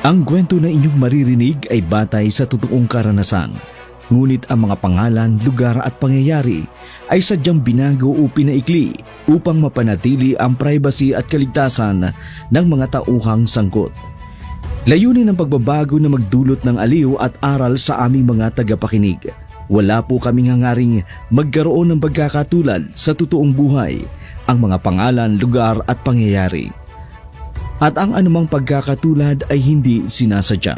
Ang kwento na inyong maririnig ay batay sa totoong karanasan. Ngunit ang mga pangalan, lugar at pangyayari ay sadyang binago o pinaikli upang mapanatili ang privacy at kaligtasan ng mga tauhang sangkot. Layunin ng pagbabago na magdulot ng aliw at aral sa aming mga tagapakinig. Wala po kaming hangaring magkaroon ng pagkakatulad sa totoong buhay, ang mga pangalan, lugar at pangyayari. At ang anumang pagkakatulad ay hindi sinasadya.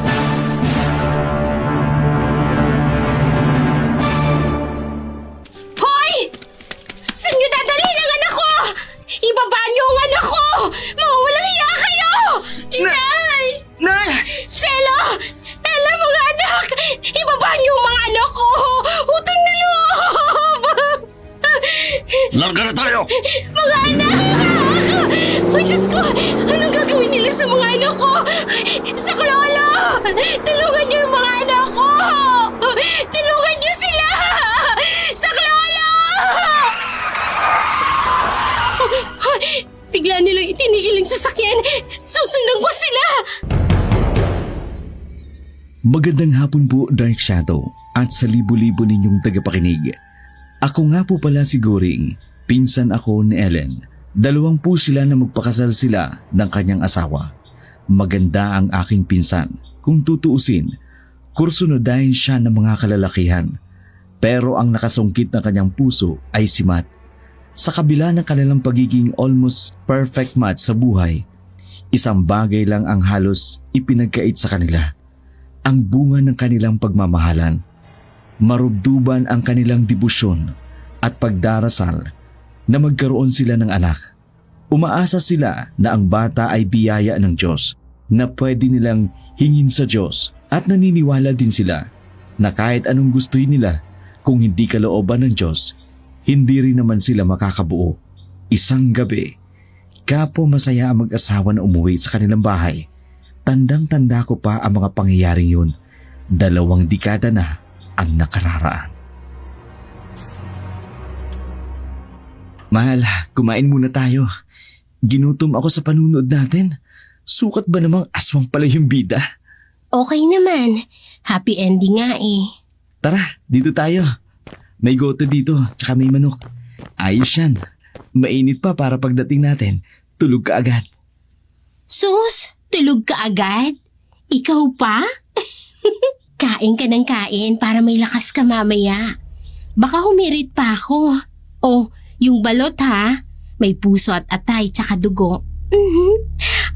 Hoy! Saan niyo dadalhin ang anak ko? Ibaba niyo ang anak ko! Mga walang hiya kayo! Inay! Nay! Chelo! Ella, mga anak! Ibaba niyo ang mga anak ko! Utang na loob! Larga na tayo! Mga anak! Ay, Diyos ko! Anong gagawin nila sa mga anak ko? Sa Lolo! Tulungan niyo yung mga anak ko! Tulungan niyo sila! Sa Lolo! Bigla nilang itinigil ang sasakyan. Susundan ko sila! Magandang hapon po, Dark Shadow, at sa libo-libo ninyong tagapakinig. Ako nga po pala si Goring, pinsan ako ni Ellen. Dalawang po sila na magpakasal sila ng kanyang asawa. Maganda ang aking pinsan. Kung tutuusin, kursunodahin siya ng mga kalalakihan. Pero ang nakasungkit ng kanyang puso ay si Matt. Sa kabila ng kanilang pagiging almost perfect match sa buhay, isang bagay lang ang halos ipinagkait sa kanila. Ang bunga ng kanilang pagmamahalan. Marubduban ang kanilang debosyon at pagdarasal na magkaroon sila ng anak. Umaasa sila na ang bata ay biyaya ng Diyos na pwede nilang hingin sa Diyos at naniniwala din sila na kahit anong gustuhin nila kung hindi kalooban ng Diyos, hindi rin naman sila makakabuo. Isang gabi, kapo masaya ang mag-asawa na umuwi sa kanilang bahay. Tandang-tanda ko pa ang mga pangyayaring yun. 2 dekada na ang nakararaan. Mahal, kumain muna tayo. Ginutom ako sa panunood natin. Sukat ba namang aswang pala yung bida? Okay naman. Happy ending nga eh. Tara, dito tayo. May goto dito, tsaka may manok. Ayos yan. Mainit pa para pagdating natin, tulog ka agad. Sus, tulog ka agad? Ikaw pa? Kain ka ng kain para may lakas ka mamaya. Baka humirit pa ako. Oh, yung balot ha, may puso at atay tsaka dugo.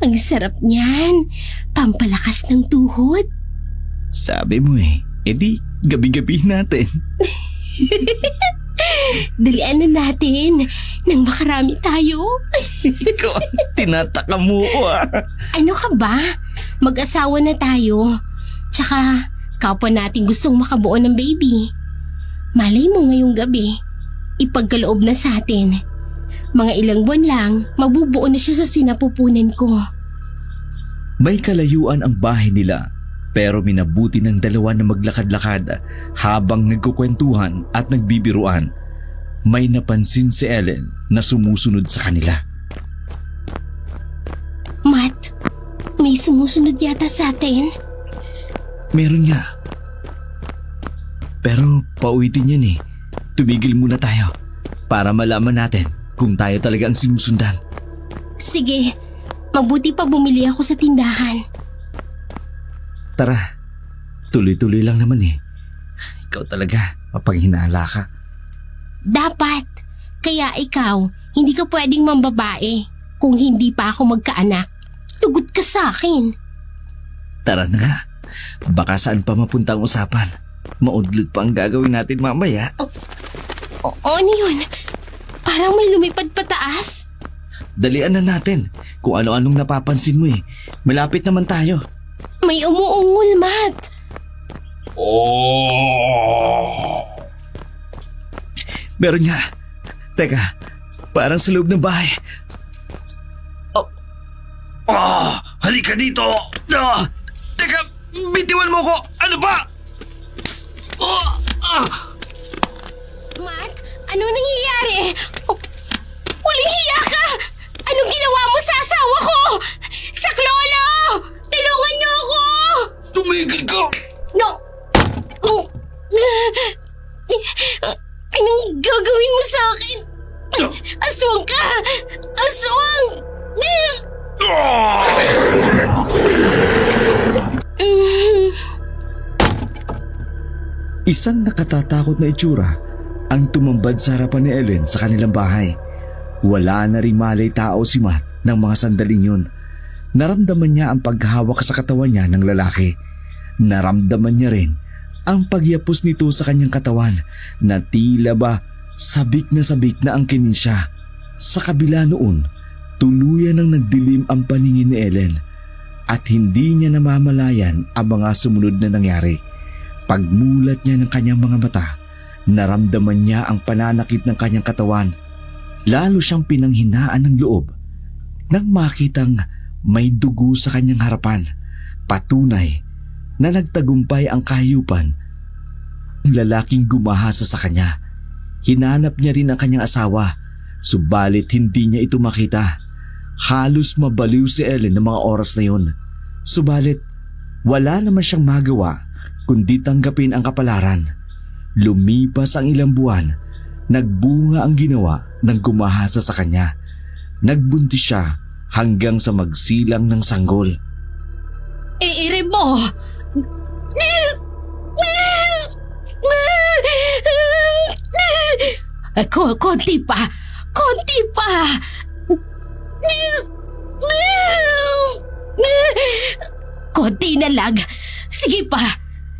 Ang sarap niyan. Pampalakas ng tuhod. Sabi mo edi gabi-gabi natin. Dalian na natin nang makarami tayo. Ikaw, tinataka mo ko Ano ka ba? Mag-asawa na tayo. Tsaka, kapwa natin gustong makabuo ng baby. Malay mo ngayong gabi, ipagkaloob na sa atin. Mga ilang buwan lang, mabubuo na siya sa sinapupunan ko. May kalayuan ang bahay nila, pero minabuti ng dalawa na maglakad-lakad habang nagkukwentuhan at nagbibiruan. May napansin si Ellen na sumusunod sa kanila. Matt, may sumusunod yata sa atin. Meron nga. Pero pauwitin yan Tumigil muna tayo para malaman natin kung tayo talaga ang sinusundan. Sige, mabuti pa bumili ako sa tindahan. Tara, tuloy-tuloy lang naman Ikaw talaga, mapanghinala ka. Dapat. Kaya ikaw, hindi ka pwedeng mambabae kung hindi pa ako magkaanak. Lugot ka sa akin. Tara na nga, baka saan pa mapunta ang usapan. Maudlot pa ang gagawin natin mamaya. Ano yun? Parang may lumipad pataas. Dalian na natin kung ano-anong napapansin mo Malapit naman tayo. May umuungol, Matt. Meron nga. Teka, parang sa loob ng bahay. Halika dito! Teka, bitiwan mo ko! Ano ba? Matt, ano nangyayari? Huling hiya ka! Anong ginawa mo sa asawa ko? Saklolo! Tulungan niyo ako! Isang nakatatakot na itsura ang tumambad sa harapan ni Ellen sa kanilang bahay. Wala na rin malay tao si Matt ng mga sandaling yun. Naramdaman niya ang paghawak sa katawan niya ng lalaki. Naramdaman niya rin ang pagyapos nito sa kanyang katawan na tila ba sabik na ang kinin siya. Sa kabila noon, tuluyan ang nagdilim ang paningin ni Ellen at hindi niya namamalayan ang mga sumunod na nangyari. Pagmulat niya ng kanyang mga mata, naramdaman niya ang pananakit ng kanyang katawan. Lalo siyang pinanghinaan ng loob nang makitang may dugo sa kanyang harapan. Patunay na nagtagumpay ang kahayupan ng lalaking gumahasa sa kanya. Hinanap niya rin ang kanyang asawa, subalit hindi niya ito makita. Halos mabaliw si Ellen ng mga oras na yun. Subalit wala naman siyang magawa kundi tanggapin ang kapalaran. Lumipas ang ilang buwan, nagbunga ang ginawa ng gumahasa sa kanya. Nagbuntis siya hanggang sa magsilang ng sanggol. Iire mo! Konti pa! Konti pa! Konti na lang! Sige pa!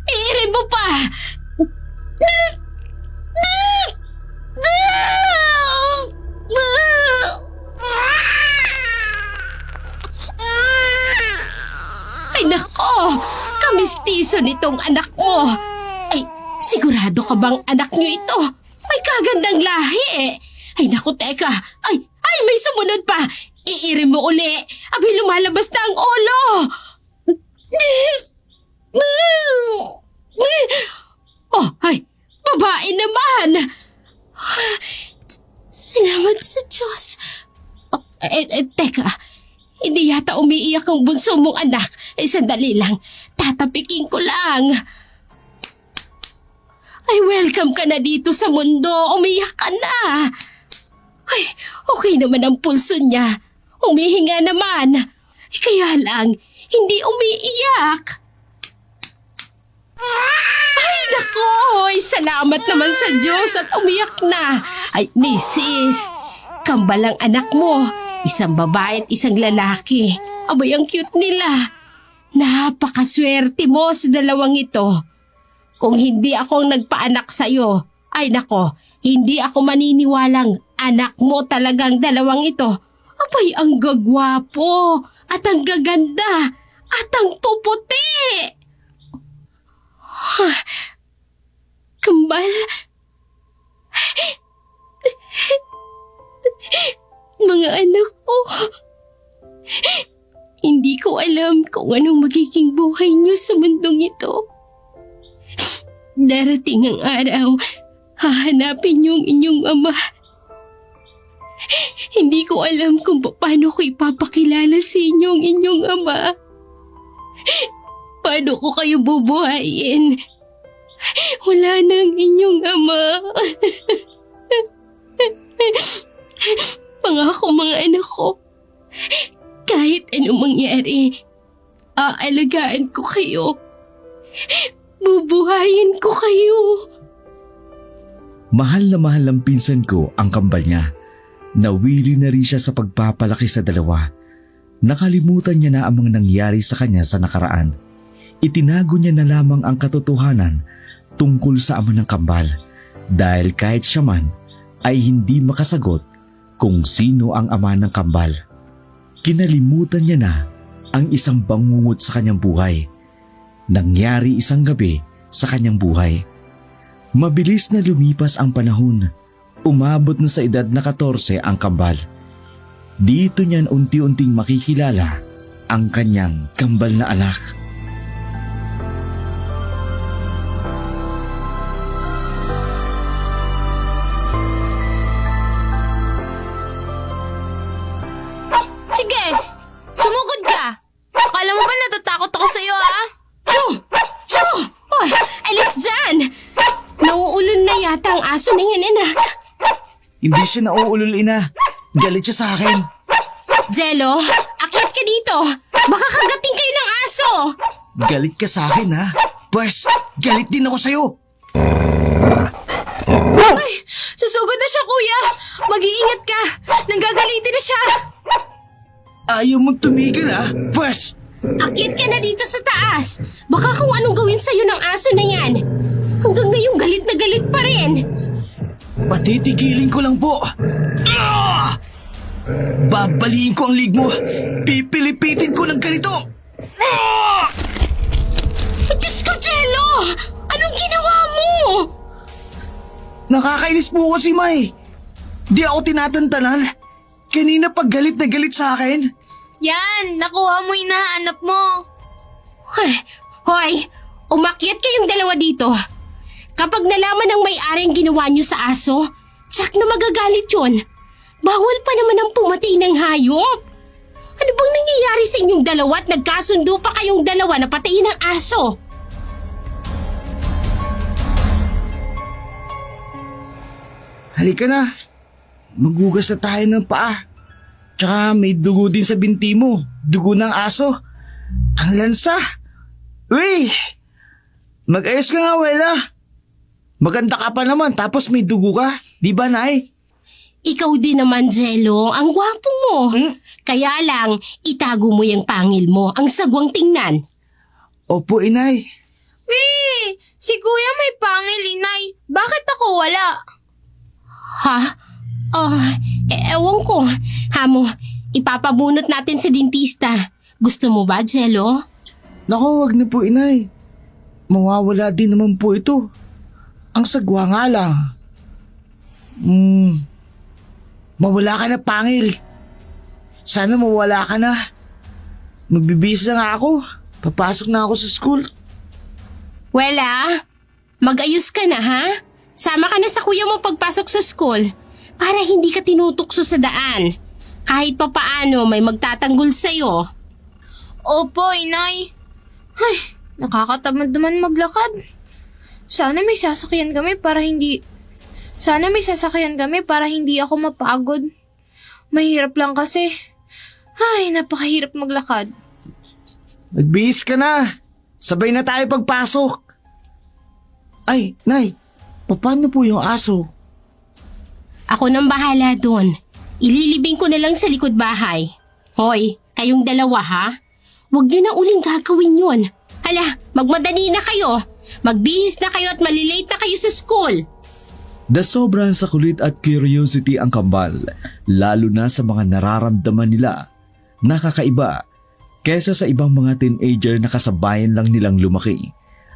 Iire mo pa! Ay nako! Kamistiso nitong anak mo! Ay, sigurado ka bang anak niyo ito? Ay, kagandang lahi! Ay naku, teka! Ay, may sumunod pa! Iire mo uli! Abi, lumalabas na ang ulo! Oh, ay! Babae naman! Salamat sa Diyos. Oh, teka. Hindi yata umiiyak ang bunso mong anak. Sandali lang. Tatapikin ko lang. Ay, welcome ka na dito sa mundo. Umiyak ka na. Ay, okay naman ang pulso niya. Humihinga naman. Kaya lang, hindi umiiyak. Ay, nako! Salamat naman sa Diyos at umiyak na. Ay, Mrs. Kambal ang anak mo. Isang babae at isang lalaki. Abay, ang cute nila. Napakaswerte mo sa dalawang ito. Kung hindi ako nagpaanak sa'yo, ay nako, hindi ako maniniwalang anak mo talagang dalawang ito. Abay, ang gagwapo at ang gaganda at ang puputi. Kambal. Mga anak ko. Hindi ko alam kung anong magiging buhay niyo sa mundong ito. Darating ang araw, hahanapin niyo ang inyong ama. Hindi ko alam kung paano ko ipapakilala sa inyo ang inyong ama. Paano ko kayo bubuhayin? Wala na ang inyong ama. Pangako mga anak ko, kahit anong mangyari, aalagaan ko kayo. Bubuhayin ko kayo. Mahal na mahal ng pinsan ko ang kambal niya. Nawili na rin siya sa pagpapalaki sa dalawa. Nakalimutan niya na ang mga nangyari sa kanya sa nakaraan. Itinago niya na lamang ang katotohanan tungkol sa ama ng kambal dahil kahit siya man ay hindi makasagot kung sino ang ama ng kambal. Kinalimutan niya na ang isang bangungot sa kanyang buhay. Nangyari isang gabi sa kanyang buhay. Mabilis na lumipas ang panahon. Umabot na sa edad na 14 ang kambal. Dito niyan unti-unting makikilala ang kanyang kambal na anak. Sige, sumugod ka. Akala mo ba natatakot ako sa'yo, ha? Chu! Oh, alis dyan! Nauulol na yata ang aso na yan, anak. Hindi siya nauulol, ina. Galit siya sa akin. Jello, akyat ka dito. dito! Baka kagating kayo ng aso! Galit ka sa akin ha? Pwes, galit din ako sa'yo. Susugod na siya, kuya! Mag-iingat ka! Nanggagalitin na siya! Ayaw mong tumigil ha? Pwes, Akyat ka na dito sa taas! Baka kung anong gawin sa'yo ng aso na yan! Hanggang ngayon galit na galit pa rin! patitigilin ko lang po. Ah! Babaliin ko ang lig mo. Pipilipitin ko ng ganito. Ah! Diyos ko, Jello! Anong ginawa mo? Nakakainis po ako si May. Di ako tinatantanan. Kanina pag galit na galit sa akin. Yan! Nakuha mo yung nahanap mo! Hoy! Umakyat kayong dalawa dito. Kapag nalaman ng may-ari ang ginawa niyo sa aso, tsak na magagalit yun. Bawal pa naman ang pumatay ng hayop. Ano bang nangyayari sa inyong dalawa at nagkasundo pa kayong dalawa na patayin ng aso? Halika na. Magugas na tayo ng paa. Tsaka may dugo din sa binti mo. Dugo ng aso. Ang lansa. Uy! Mag-ayos ka nga, Wela. Maganda ka pa naman tapos may dugo ka. Di ba, Nay? Ikaw din naman, Jello. Ang gwapo mo. Kaya lang, itago mo yung pangil mo. Ang sagwang tingnan. Opo, Inay. Wee! Si kuya may pangil, inay. Bakit ako wala? Ha? Ewan ko. Hamo, ipapabunot natin sa dentista. Gusto mo ba, Jello? Naku, wag na po, Inay. Mawawala din naman po ito. Ang sagwa nga lang. Mawala ka na, pangil. Sana mawala ka na. Magbibihis na nga ako. Papasok na ako sa school. Wela, mag-ayos ka na ha? Sama ka na sa kuya mo pagpasok sa school para hindi ka tinutukso sa daan. Kahit pa paano may magtatanggol sa'yo. Opo, inay. Ay, nakakatamad naman maglakad. Sana may sasakyan kami para hindi ako mapagod. Mahirap lang kasi. Ay, napakahirap maglakad. Magbihis ka na. Sabay na tayo pagpasok. Ay, Nay, paano po yung aso? Ako nang bahala doon. Ililibing ko na lang sa likod bahay. Hoy, kayong dalawa ha? Huwag niyo na uling gagawin yun. Hala, magmadali na kayo. Magbihis na kayo at malilate na kayo sa school. Dasobran sa kulit at curiosity ang kambal, lalo na sa mga nararamdaman nila. Nakakaiba, kesa sa ibang mga teenager na kasabayan lang nilang lumaki.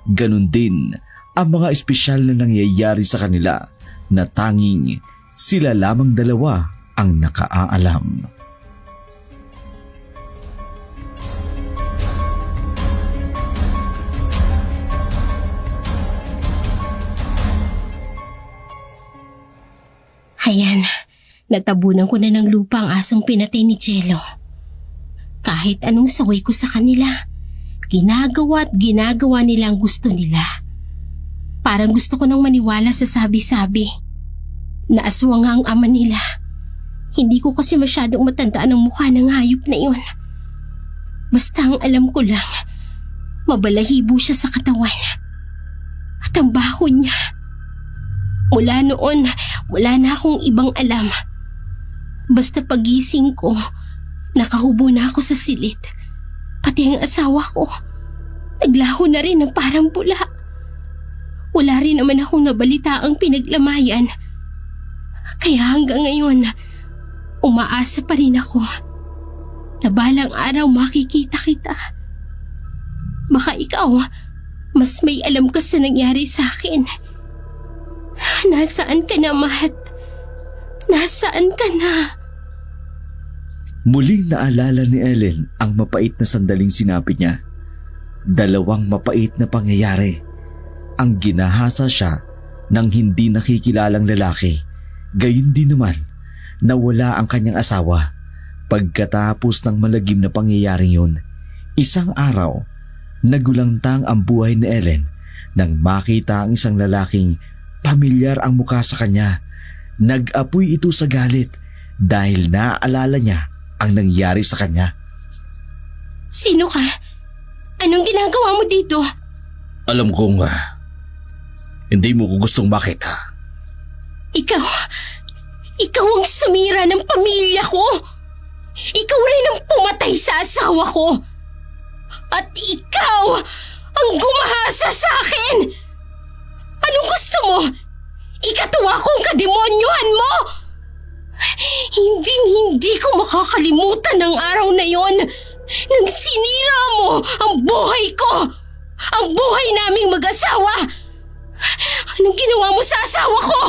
Ganon din ang mga espesyal na nangyayari sa kanila na tanging sila lamang dalawa ang nakaaalam. Ayan, natabunan ko na ng lupa ang asong pinatay ni Jello. Kahit anong saway ko sa kanila, ginagawa nila ang gusto nila. Parang gusto ko nang maniwala sa sabi-sabi. Naaswang nga ang ama nila. Hindi ko kasi masyadong matandaan ang mukha ng hayop na iyon. Basta ang alam ko lang, mabalahibo siya sa katawan. At ang baho niya. Mula noon, wala na akong ibang alam. Basta pagising ko, nakahubo na ako sa silid. Pati ang asawa ko, naglaho na rin ng parang pula. Wala rin naman akong nabalitaang pinaglamayan. Kaya hanggang ngayon, umaasa pa rin ako na balang araw makikita kita. Baka ikaw, mas may alam ka sa nangyari sa akin. Nasaan ka na, Matt? Nasaan ka na? Muling naalala ni Ellen ang mapait na sandaling sinabi niya. Dalawang mapait na pangyayari. Ang ginahasa siya ng hindi nakikilalang lalaki. Gayun din naman, nawala ang kanyang asawa. Pagkatapos ng malagim na pangyayaring yun, isang araw, nagulangtang ang buhay ni Ellen nang makita ang isang lalaking pamilyar ang mukha sa kanya. Nag-apoy ito sa galit dahil naaalala niya ang nangyari sa kanya. Sino ka? Anong ginagawa mo dito? Alam kong hindi mo ko gustong makita. Ikaw ang sumira ng pamilya ko. Ikaw rin ang pumatay sa asawa ko. At ikaw ang gumahasa sa akin. Anong gusto mo? Ikatuwa kong kademonyohan mo? Hindi ko makakalimutan ang araw na yon nang sinira mo ang buhay ko. Ang buhay naming mag-asawa. Anong ginawa mo sa asawa ko?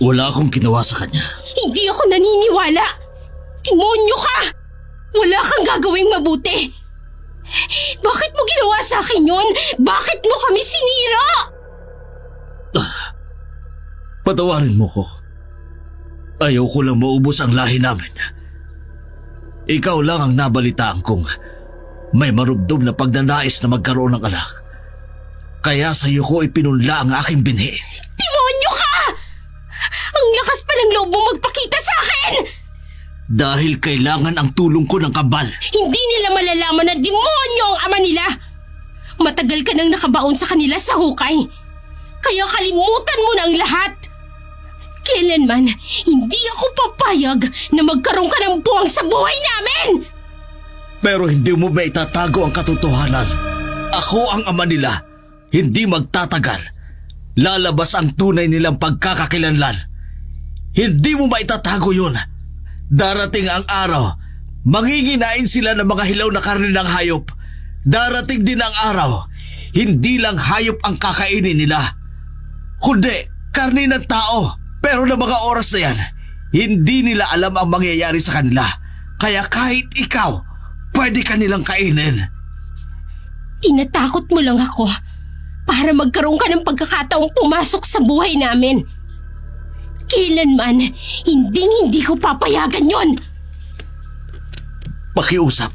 Wala akong ginawa sa kanya. Hindi ako naniniwala. Demonyo ka! Wala kang gagawing mabuti. Bakit mo ginawa sa akin yun? Bakit mo kami sinira? Patawarin mo ko. Ayaw ko lang maubos ang lahi namin. Ikaw lang ang nabalitaan kong may marubdob na pagnanais na magkaroon ng anak. Kaya sa iyo ko ipinunla ang aking binhi. Demonyo ka! Ang lakas pa ng loob mo magpakita sa akin! Dahil kailangan ang tulong ko ng kabal. Hindi nila malalaman na demonyo ang ama nila. Matagal ka nang nakabaon sa kanila sa hukay. Kaya kalimutan mo na ang lahat. Kailanman, hindi ako papayag na magkaroon ka ng buwang sa buhay namin! Pero hindi mo ba itatago ang katotohanan? Ako ang ama nila. Hindi magtatagal. Lalabas ang tunay nilang pagkakakilanlan. Hindi mo maitatago yun. Darating ang araw, manginginain sila ng mga hilaw na karne ng hayop. Darating din ang araw, hindi lang hayop ang kakainin nila, kundi karne ng tao. Pero na mga oras na yan, hindi nila alam ang mangyayari sa kanila. Kaya kahit ikaw, pwede ka nilang kainin. Tinatakot mo lang ako para magkaroon ka ng pagkakataong pumasok sa buhay namin. Kailanman, hindi ko papayagan yon. Pakiusap,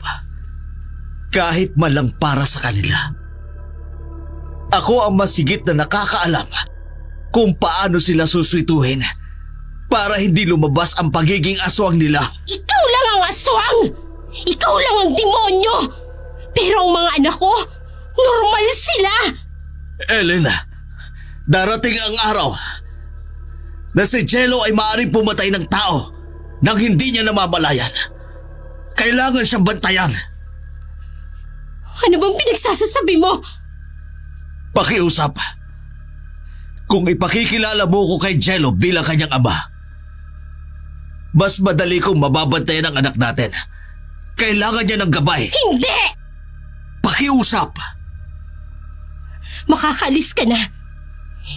kahit man lang para sa kanila. Ako ang masigit na nakakaalam kung paano sila suswituhin para hindi lumabas ang pagiging aswang nila. Ikaw lang ang aswang! Ikaw lang ang demonyo! Pero ang mga anak ko, normal sila! Elena, darating ang araw na si Jello ay maaaring pumatay ng tao nang hindi niya namamalayan. Kailangan siyang bantayan. Ano bang pinagsasasabi mo? Pakiusap. Kung ipakikilala mo ko kay Jello bilang kanyang ama, mas madali kong mababantayan ang anak natin. Kailangan niya ng gabay. Hindi! Pakiusap. Makakalis ka na.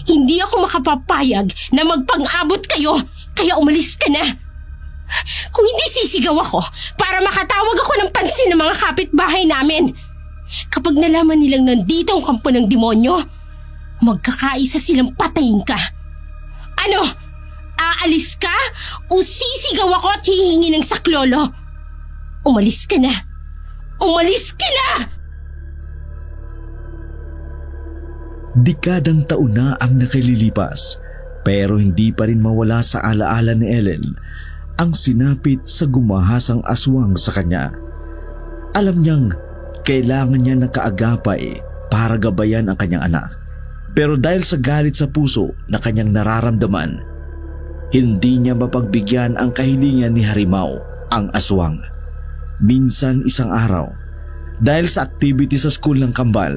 Hindi ako makapapayag na magpang-abot kayo, kaya umalis ka na. Kung hindi sisigaw ako para makatawag ako ng pansin ng mga kapitbahay namin. Kapag nalaman nilang nandito ang kampo ng demonyo, magkakaisa silang patayin ka. Ano? Aalis ka? O sisigaw ako at hihingi ng saklolo? Umalis ka na. Umalis ka na! Dekadang taon na ang nakalilipas, pero hindi pa rin mawala sa alaala ni Ellen ang sinapit sa gumahasang aswang sa kanya. Alam niyang kailangan niya ng kaagapay para gabayan ang kanyang anak. Pero dahil sa galit sa puso na kanyang nararamdaman, hindi niya mapagbigyan ang kahilingan ni Harimaw, ang aswang. Minsan isang araw, dahil sa activity sa school ng kambal,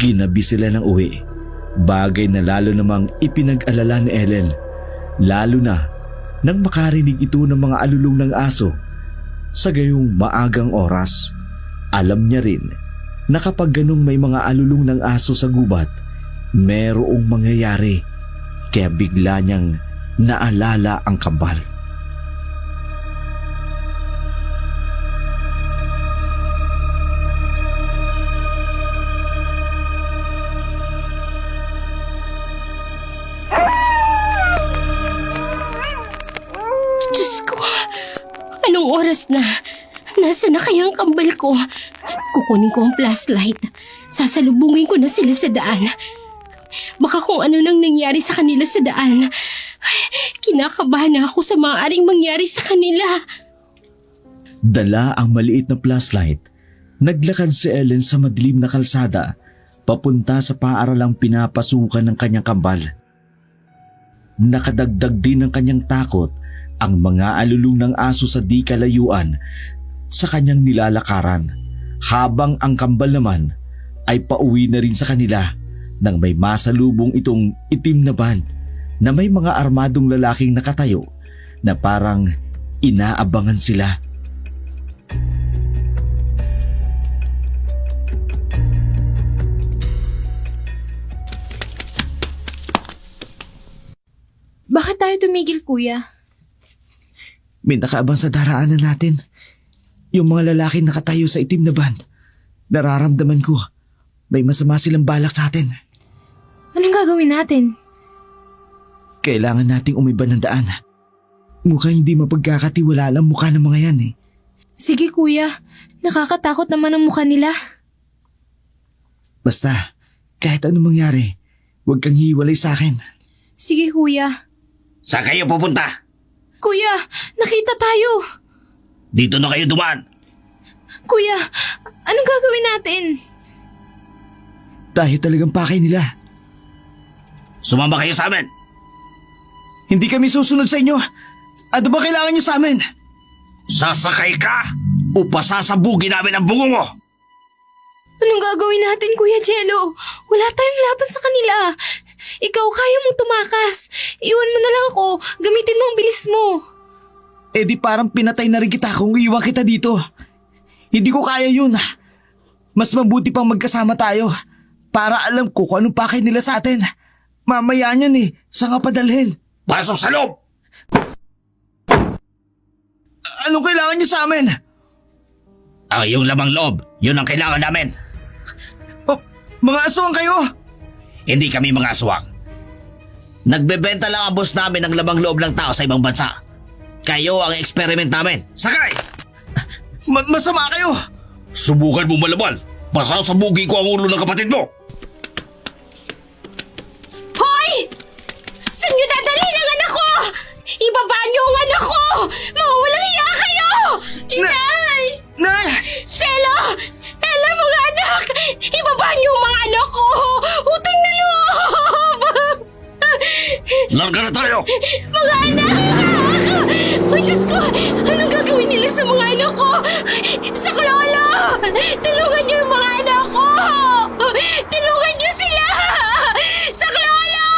ginabi sila ng uwi. Bagay na lalo namang ipinag-alala ni Ellen, lalo na nang makarinig ito ng mga alulong ng aso. Sa gayong maagang oras, alam niya rin na kapag ganung may mga alulong ng aso sa gubat, merong mangyayari. Kaya bigla niyang naalala ang kambal. Diyos ko, anong oras na? Nasaan na kaya ang kambal ko? Kukunin ko ang flashlight. Sasalubungin ko na sila sa daan. Baka kung ano nang nangyari sa kanila sa daan. Kinakabahan na ako sa maaaring mangyari sa kanila. Dala ang maliit na flashlight. Naglakad si Ellen sa madilim na kalsada papunta sa paaralang pinapasukan ng kanyang kambal. Nakadagdag din ng kanyang takot ang mga alulong ng aso sa di kalayuan sa kanyang nilalakaran, habang ang kambal naman ay pauwi na rin sa kanila nang may masalubong itong itim na van na may mga armadong lalaking nakatayo na parang inaabangan sila. Bakit tayo tumigil, kuya? May nakaabang sa daraanan natin. Yung mga lalaking nakatayo sa itim na van. Nararamdaman ko, may masama silang balak sa atin. Anong gagawin natin? Kailangan nating umiba ng daan. Mukhang hindi mapagkakatiwala ang mukha ng mga yan eh. Sige, kuya. Nakakatakot naman ang mukha nila. Basta, kahit anong mangyari, huwag kang hiwalay sa akin. Sige, kuya. Saan kayo pupunta? Kuya, nakita tayo. Dito na kayo dumaan. Kuya, anong gagawin natin? Tayo talagang pakay nila. Sumama kayo sa amin. Hindi kami susunod sa inyo. Ano ba kailangan niyo sa amin? Sasakay ka o pasasabugin namin ang bungo mo. Anong gagawin natin, Kuya Jello? Wala tayong laban sa kanila. Ikaw kaya mong tumakas. Iwan mo na lang ako. Gamitin mo ang bilis mo. Eh di parang pinatay na rin kita kung iiwan kita dito. Hindi ko kaya yun. Mas mabuti pang magkasama tayo para alam ko kung anong pakay nila sa atin. Mamaya niyan eh, saan ka padalhin? Pasok sa loob! Anong kailangan niyo sa amin? Ang iyong lamang loob, yun ang kailangan namin. Oh, mga aswang kayo! Hindi kami mga aswang. Nagbebenta lang ang boss namin ng lamang loob ng tao sa ibang bansa. Kayo ang experiment namin. Sakay! Masama kayo! Subukan mo malabal. Pasasabugin ko ang ulo ng kapatid mo. Hoy! Saan niyo dadalhin ang anak ko? Ibaba niyo ang anak ko! Mawawalang hiya kayo! Inay! Nay! Jello! Ella, mga anak! Ibaba niyo ang mga anak ko! Utang na loob! Larga na tayo! Mga anak! Ay, Diyos ko! Anong gagawin nila sa mga anak ko? Saklolo! Tulungan niyo yung mga anak ko! Tulungan niyo sila! Saklolo!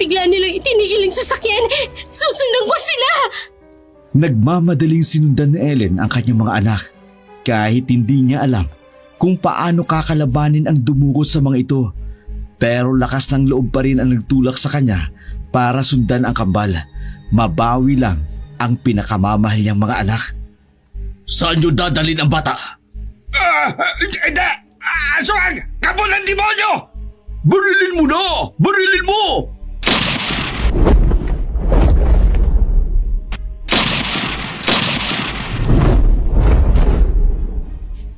Bigla nilang itinigil ang sasakyan. Susundan ko sila! Nagmamadaling sinundan ni Ellen ang kanyang mga anak kahit hindi niya alam kung paano kakalabanin ang dumukot sa mga ito. Pero lakas ng loob pa rin ang nagtulak sa kanya para sundan ang kambal. Mabawi lang ang pinakamamahal niyang mga anak. Saan nyo dadalhin ang bata? Hindi! Aswang! Kamo ng demonyo! Barilin mo na! Barilin mo!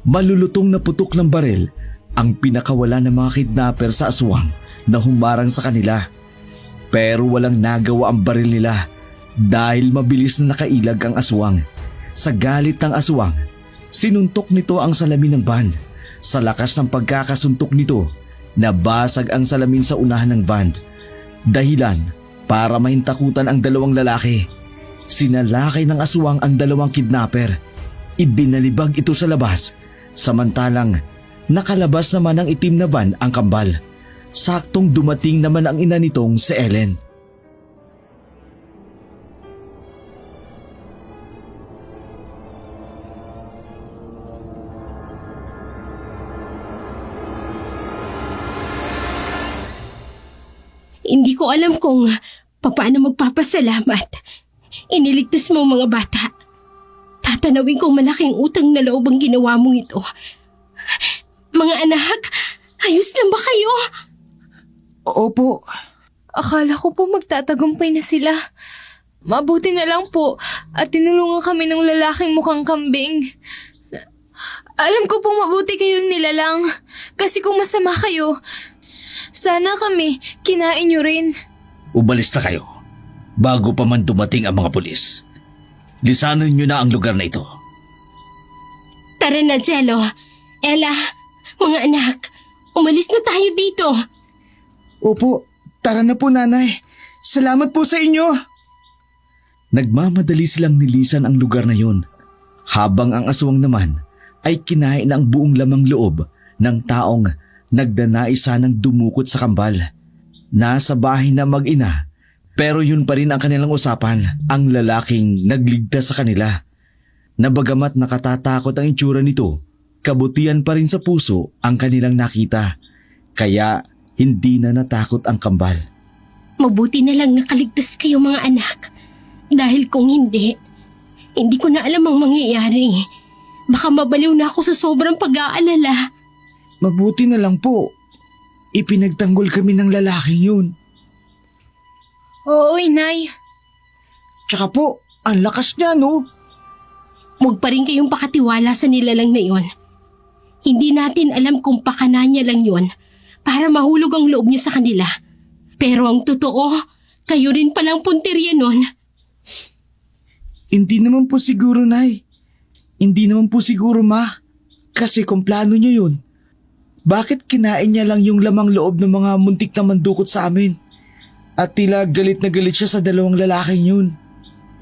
Malulutong na putok ng baril ang pinakawala ng mga kidnapper sa aswang na humarang sa kanila. Pero walang nagawa ang baril nila dahil mabilis na nakailag ang aswang. Sa galit ng aswang, sinuntok nito ang salamin ng van. Sa lakas ng pagkakasuntok nito, nabasag ang salamin sa unahan ng van. Dahilan para mahintakutan ang dalawang lalaki. Sinalakay ng aswang ang dalawang kidnapper. Ibinalibag ito sa labas. Samantalang nakalabas naman ng itim na van ang kambal. Saktong dumating naman ang ina nitong si Ellen. Hindi ko alam kung paano magpapasalamat. Iniligtas mo ang mga bata. Tatanawin kong malaking utang na loob ang ginawa mong ito. Mga anak, ayos lang ba kayo? Opo. Akala ko po magtatagumpay na sila. Mabuti na lang po at tinulungan kami ng lalaking mukhang kambing. Alam ko pong mabuti kayong nilalang kasi kung masama kayo, sana kami kinain nyo rin. Umalis na kayo bago pa man dumating ang mga pulis. Lisanin niyo na ang lugar na ito. Tara na, Jello. Ella, mga anak, umalis na tayo dito. Opo, tara na po nanay. Salamat po sa inyo. Nagmamadali silang nilisan ang lugar na yon, habang ang aswang naman ay kinain ang buong lamang loob ng taong nagdanais sanang dumukot sa kambal. Nasa bahay na mag-ina, pero yun pa rin ang kanilang usapan, ang lalaking nagligtas sa kanila. Na bagamat nakatatakot ang itsura nito, kabutihan pa rin sa puso ang kanilang nakita, kaya hindi na natakot ang kambal. Mabuti na lang nakaligtas kayo mga anak. Dahil kung hindi ko na alam ang mangyayari. Baka mabaliw na ako sa sobrang pag-aalala. Mabuti na lang po. Ipinagtanggol kami ng lalaking yun. Oo, inay. Tsaka po, ang lakas niya no? Huwag pa rin kayong pakatiwala sa nilalang na yon. Hindi natin alam kung pakana niya lang yon para mahulog ang loob niyo sa kanila. Pero ang totoo, kayo rin palang puntirya nun. Hindi naman po siguro, Nay. Hindi naman po siguro, Ma. Kasi kung plano niya yun, bakit kinain niya lang yung lamang loob ng mga muntik na mandukot sa amin? At tila galit na galit siya sa dalawang lalaking yun.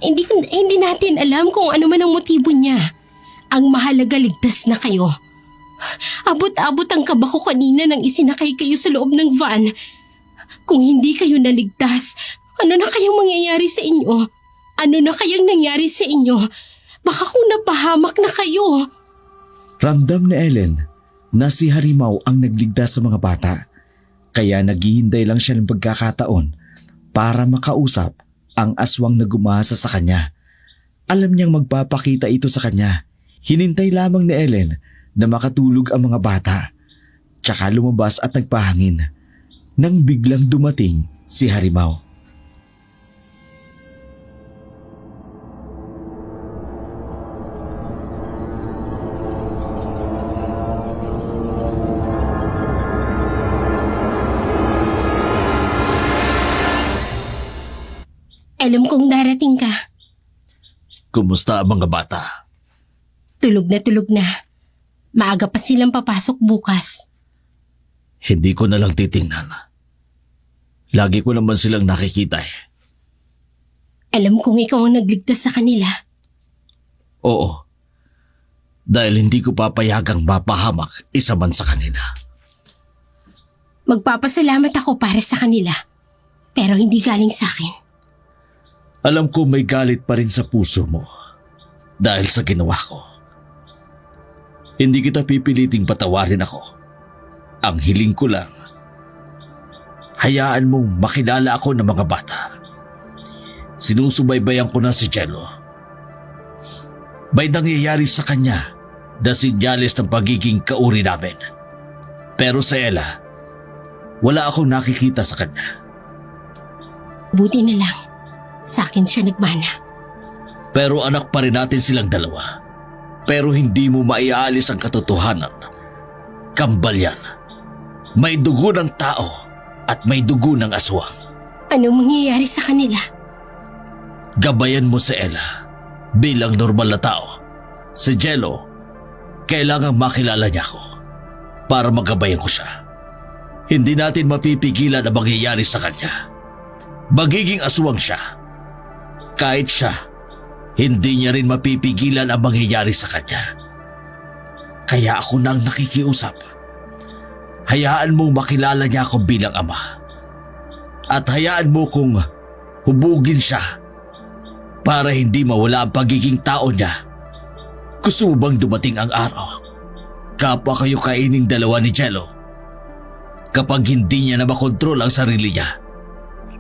Hindi natin alam kung ano man ang motibo niya. Ang mahalaga ligtas na kayo. Abot-abot ang kaba ko kanina nang isinakay kayo sa loob ng van. Kung hindi kayo naligtas, ano na kayang mangyayari sa inyo? Ano na kayang nangyari sa inyo? Baka kung napahamak na kayo. Ramdam ni Ellen na si Harimaw ang nagligtas sa mga bata. Kaya naghihintay lang siya ng pagkakataon para makausap ang aswang na gumasa sa kanya. Alam niyang magpapakita ito sa kanya. Hinintay lamang ni Ellen na makatulog ang mga bata. Tsaka lumabas at nagpahangin nang biglang dumating si Harimaw. Alam kong darating ka. Kumusta ang mga bata? Tulog na. Maaga pa silang papasok bukas. Hindi ko na lang titingnan. Lagi ko naman silang nakikita eh. Alam kong ikaw ang nagligtas sa kanila. Oo. Dahil hindi ko papayagang mapahamak isa man sa kanila. Magpapasalamat ako para sa kanila. Pero hindi galing sa akin. Alam ko may galit pa rin sa puso mo dahil sa ginawa ko. Hindi kita pipiliting patawarin ako. Ang hiling ko lang, hayaan mong makilala ako ng mga bata. Sinusubaybayan ko na si Jello. May nangyayari sa kanya na sinyales ng pagiging kauri namin. Pero sa Ella, wala akong nakikita sa kanya. Buti na lang. Sa akin siya nagmana. Pero anak pa rin natin silang dalawa. Pero hindi mo maialis ang katotohanan. Kambal yan. May dugo ng tao at may dugo ng aswang. Anong mangyayari sa kanila? Gabayan mo si Ella bilang normal na tao. Si Jello, kailangang makilala niya ako para magabayan ko siya. Hindi natin mapipigilan ang mangyayari sa kanya. Magiging aswang siya. Kahit siya, hindi niya rin mapipigilan ang mangyayari sa kanya. Kaya ako nang nakikiusap. Hayaan mong makilala niya ako bilang ama. At hayaan mo kong hubugin siya para hindi mawala ang pagiging tao niya. Gusto mo bang dumating ang araw? Kapwa kayo kaining dalawa ni Jello. Kapag hindi niya na makontrol ang sarili niya.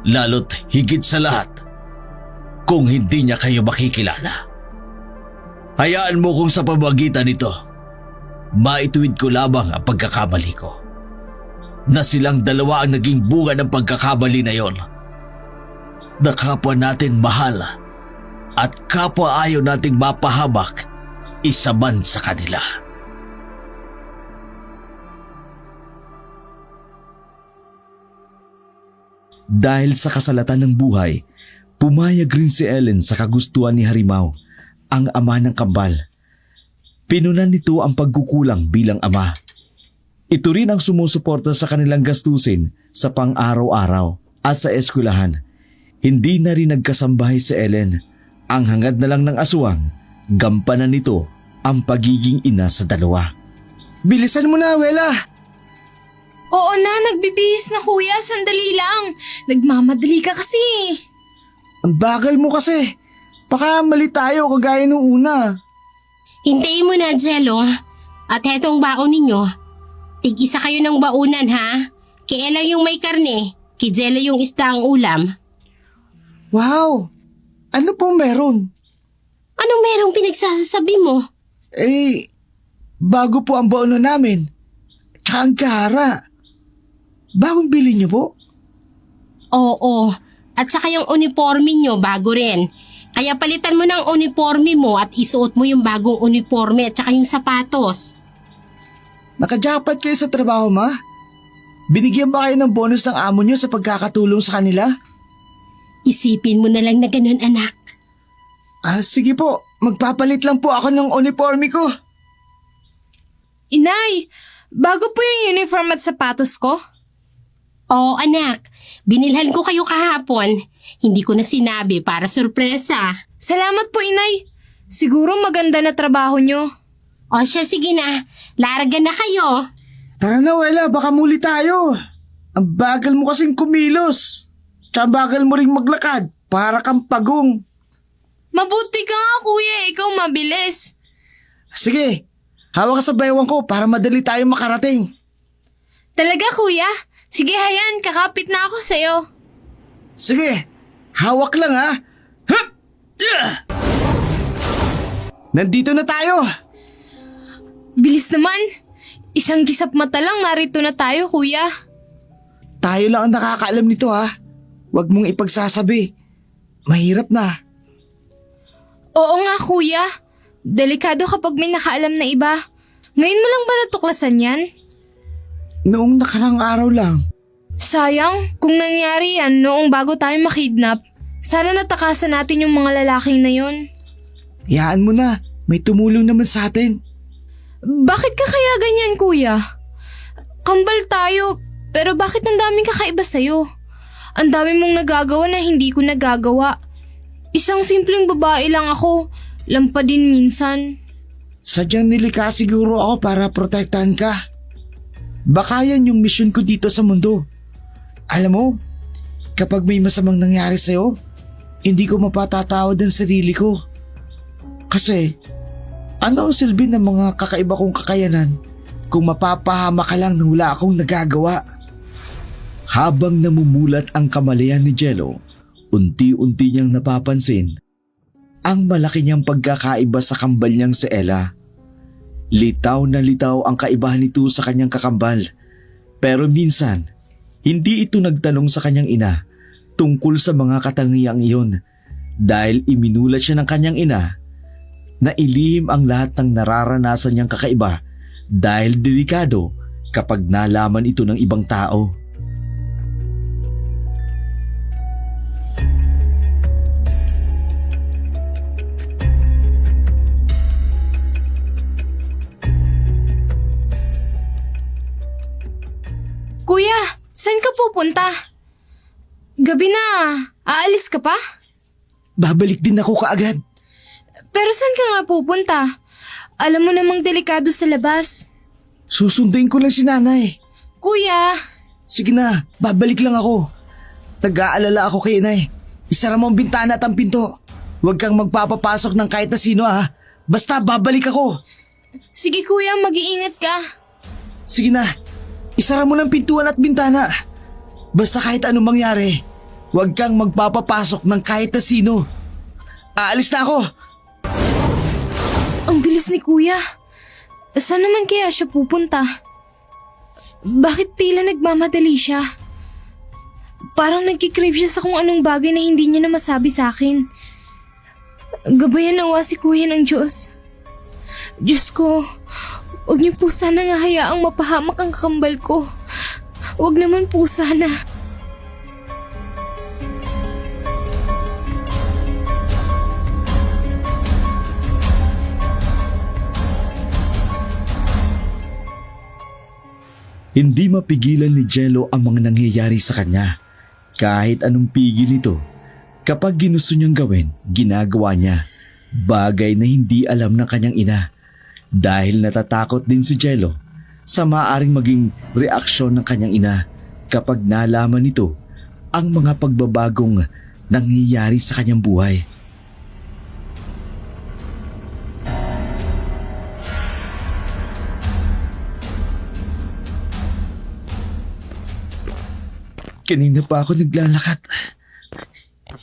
Lalo't higit sa lahat, kung hindi niya kayo makikilala. Hayaan mo kung sa pamagitan nito, maituwid ko lamang ang pagkakamali ko. Na silang dalawa ang naging bunga ng pagkakamali na yon. Na kapwa natin mahal at kapwa ayaw nating mapahamak isa man sa kanila. Dahil sa kasalatan ng buhay, pumayag rin si Ellen sa kagustuhan ni Harimaw ang ama ng kambal. Pinunan nito ang pagkukulang bilang ama. Ito rin ang sumusuporta sa kanilang gastusin sa pang-araw-araw at sa eskwelahan. Hindi na rin nagkasambahay si Ellen. Ang hangad na lang ng aswang, gampanan nito ang pagiging ina sa dalawa. Bilisan mo na, Wela! Oo na, nagbibihis na kuya, sandali lang. Nagmamadali ka kasi. Ang bagal mo kasi. Baka mali tayo kagaya nung una. Hintayin mo na, Jello. At hetong baon ninyo. Tig-isa kayo ng baunan, ha? Kay Ella yung may karne, kay Jello yung isda ang ulam. Wow! Ano pong meron? Anong merong pinagsasasabi mo? Bago po ang baon namin. Tsaka ang kahara. Bagong bili niyo po? Oo. At saka yung uniforme nyo, bago rin. Kaya palitan mo ng uniforme mo at isuot mo yung bagong uniforme at saka yung sapatos. Nakajapat kayo sa trabaho, ma? Binigyan ba kayo ng bonus ng amo niyo sa pagkakatulong sa kanila? Isipin mo na lang na ganun, anak. Sige po. Magpapalit lang po ako ng uniforme ko. Inay, bago po yung uniform at sapatos ko. Oo, anak. Binilhan ko kayo kahapon. Hindi ko na sinabi para sorpresa. Salamat po, Inay. Siguro maganda na trabaho nyo. O siya, sige na. Laragan na kayo. Tara na, Wela. Baka muli tayo. Ang bagal mo kasing kumilos. Tsaka ang bagal mo ring maglakad. Para kang pagong. Mabuti ka nga, kuya. Ikaw mabilis. Sige. Hawak ka sa baywang ko para madali tayo makarating. Talaga, kuya? Sige, hayan. Kakapit na ako sa'yo. Sige. Hawak lang, ha? Hup! Nandito na tayo. Bilis naman. Isang gisap mata lang narito na tayo, kuya. Tayo lang ang nakakaalam nito, ha? Huwag mong ipagsasabi. Mahirap na. Oo nga, kuya. Delikado kapag may nakaalam na iba. Ngayon mo lang ba natuklasan yan? Noong nakarang araw lang. Sayang, kung nangyari yan noong bago tayo makidnap, sana natakasan natin yung mga lalaking na yon. Hayaan mo na. May tumulong naman sa atin. Bakit ka kaya ganyan, kuya? Kambal tayo, pero bakit ang daming kakaiba sa'yo? Ang dami mong nagagawa na hindi ko nagagawa. Isang simpleng babae lang ako, lampa din minsan. Sadyang nilikha siguro ako para protektahan ka. Baka yan yung mission ko dito sa mundo. Alam mo, kapag may masamang nangyari sa'yo, hindi ko mapatatawad ang sarili ko. Kasi, ano ang silbi ng mga kakaiba kong kakayanan kung mapapahama ka lang na wala akong nagagawa? Habang namumulat ang kamalayan ni Jello, unti-unti niyang napapansin ang malaki niyang pagkakaiba sa kambal niyang si Ella. Litaw na litaw ang kaibahan nito sa kanyang kakambal. Pero minsan, hindi ito nagtanong sa kanyang ina tungkol sa mga katangiang iyon dahil iminulat siya ng kanyang ina na ilihim ang lahat ng nararanasan niyang kakaiba dahil delikado kapag nalaman ito ng ibang tao. Kuya, saan ka pupunta? Gabi na, aalis ka pa? Babalik din ako kaagad. Pero saan ka nga pupunta? Alam mo namang delikado sa labas. Susunduin ko lang si nanay. Kuya, Sige na, babalik lang ako. Nag-aalala ako kay inay. Isara mo ang bintana at ang pinto. Huwag kang magpapapasok ng kahit na sino, ha. Basta babalik ako. sige kuya, mag-iingat ka. Sige na, isara mo ng pintuan at bintana. Basta kahit anong mangyari, huwag kang magpapapasok ng kahit na sino. Aalis na ako. Ang bilis ni kuya. Saan naman kaya siya pupunta? Bakit tila nagmamadali siya? Parang nagkikrave siya sa kung anong bagay na hindi niya na masabi sa akin. Gabayan nawa si kuya ng Diyos. Diyos ko, huwag niyo po sana nga hayaang mapahamak ang kambal ko. Huwag naman po sana. Hindi mapigilan ni Jello ang mga nangyayari sa kanya. Kahit anong pigil nito, kapag ginusto niyang gawin, ginagawa niya. Bagay na hindi alam ng kanyang ina. Dahil natatakot din si Jello sa maaaring maging reaksyon ng kanyang ina kapag nalaman nito ang mga pagbabagong nangyayari sa kanyang buhay. Kanina pa ako naglalakad.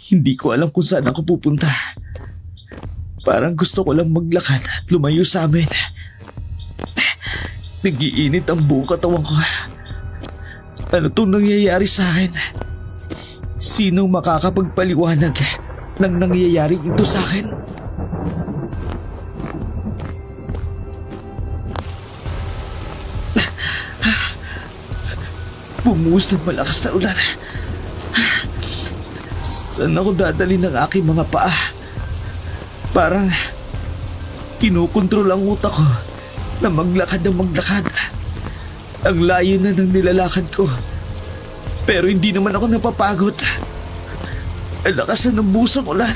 Hindi ko alam kung saan ako pupunta. Parang gusto ko lang maglakad at lumayo sa amin. Nagiinit ang buong katawan ko. Ano itong nangyayari sa akin? Sino makakapagpaliwanag ng nangyayari ito sa akin? Bumuhos ng malakas na ulan. Saan ako dadali ng aking mga paa? Parang kinukontrol ang utak ko na maglakad ng maglakad. Ang layo na ng nilalakad ko. Pero hindi naman ako napapagod. Ang lakas na ng busang ulan.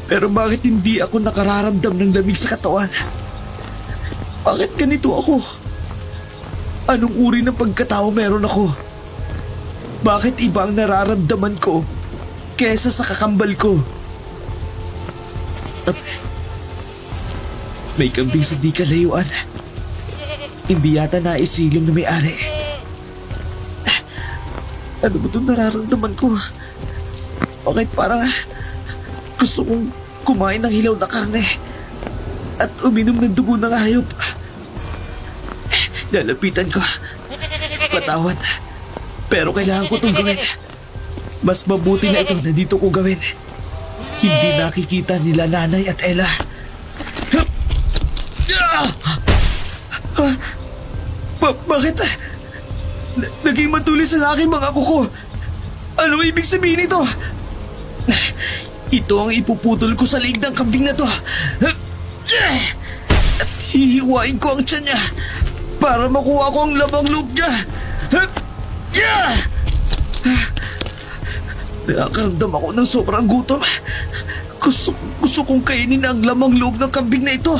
Pero bakit hindi ako nakararamdam ng lamig sa katawan? Bakit ganito ako? Anong uri ng pagkatao meron ako? Bakit iba ang nararamdaman ko kesa sa kakambal ko? May kambing sa di kalayuan. Hindi yata naisilong na may-ari. Ano ba itong nararamdaman ko? Bakit parang gusto kong kumain ng hilaw na karne at uminom ng dugo ng hayop? Lalapitan ko. Patawad. Pero kailangan ko itong gawin. Mas mabuti na ito na dito ko gawin. Hindi nakikita nila nanay at Ella. Bakit? Naging matulis ang aking mga kuko. Ano ibig sabihin nito? Ito ang ipuputol ko sa liig ng kambing na to. At hihiwain ko ang tiyan niya para makuha ko ang lamang loob niya. Nakakaramdam ako ng sobrang gutom. Gusto kong kainin ang lamang loob ng kambing na ito.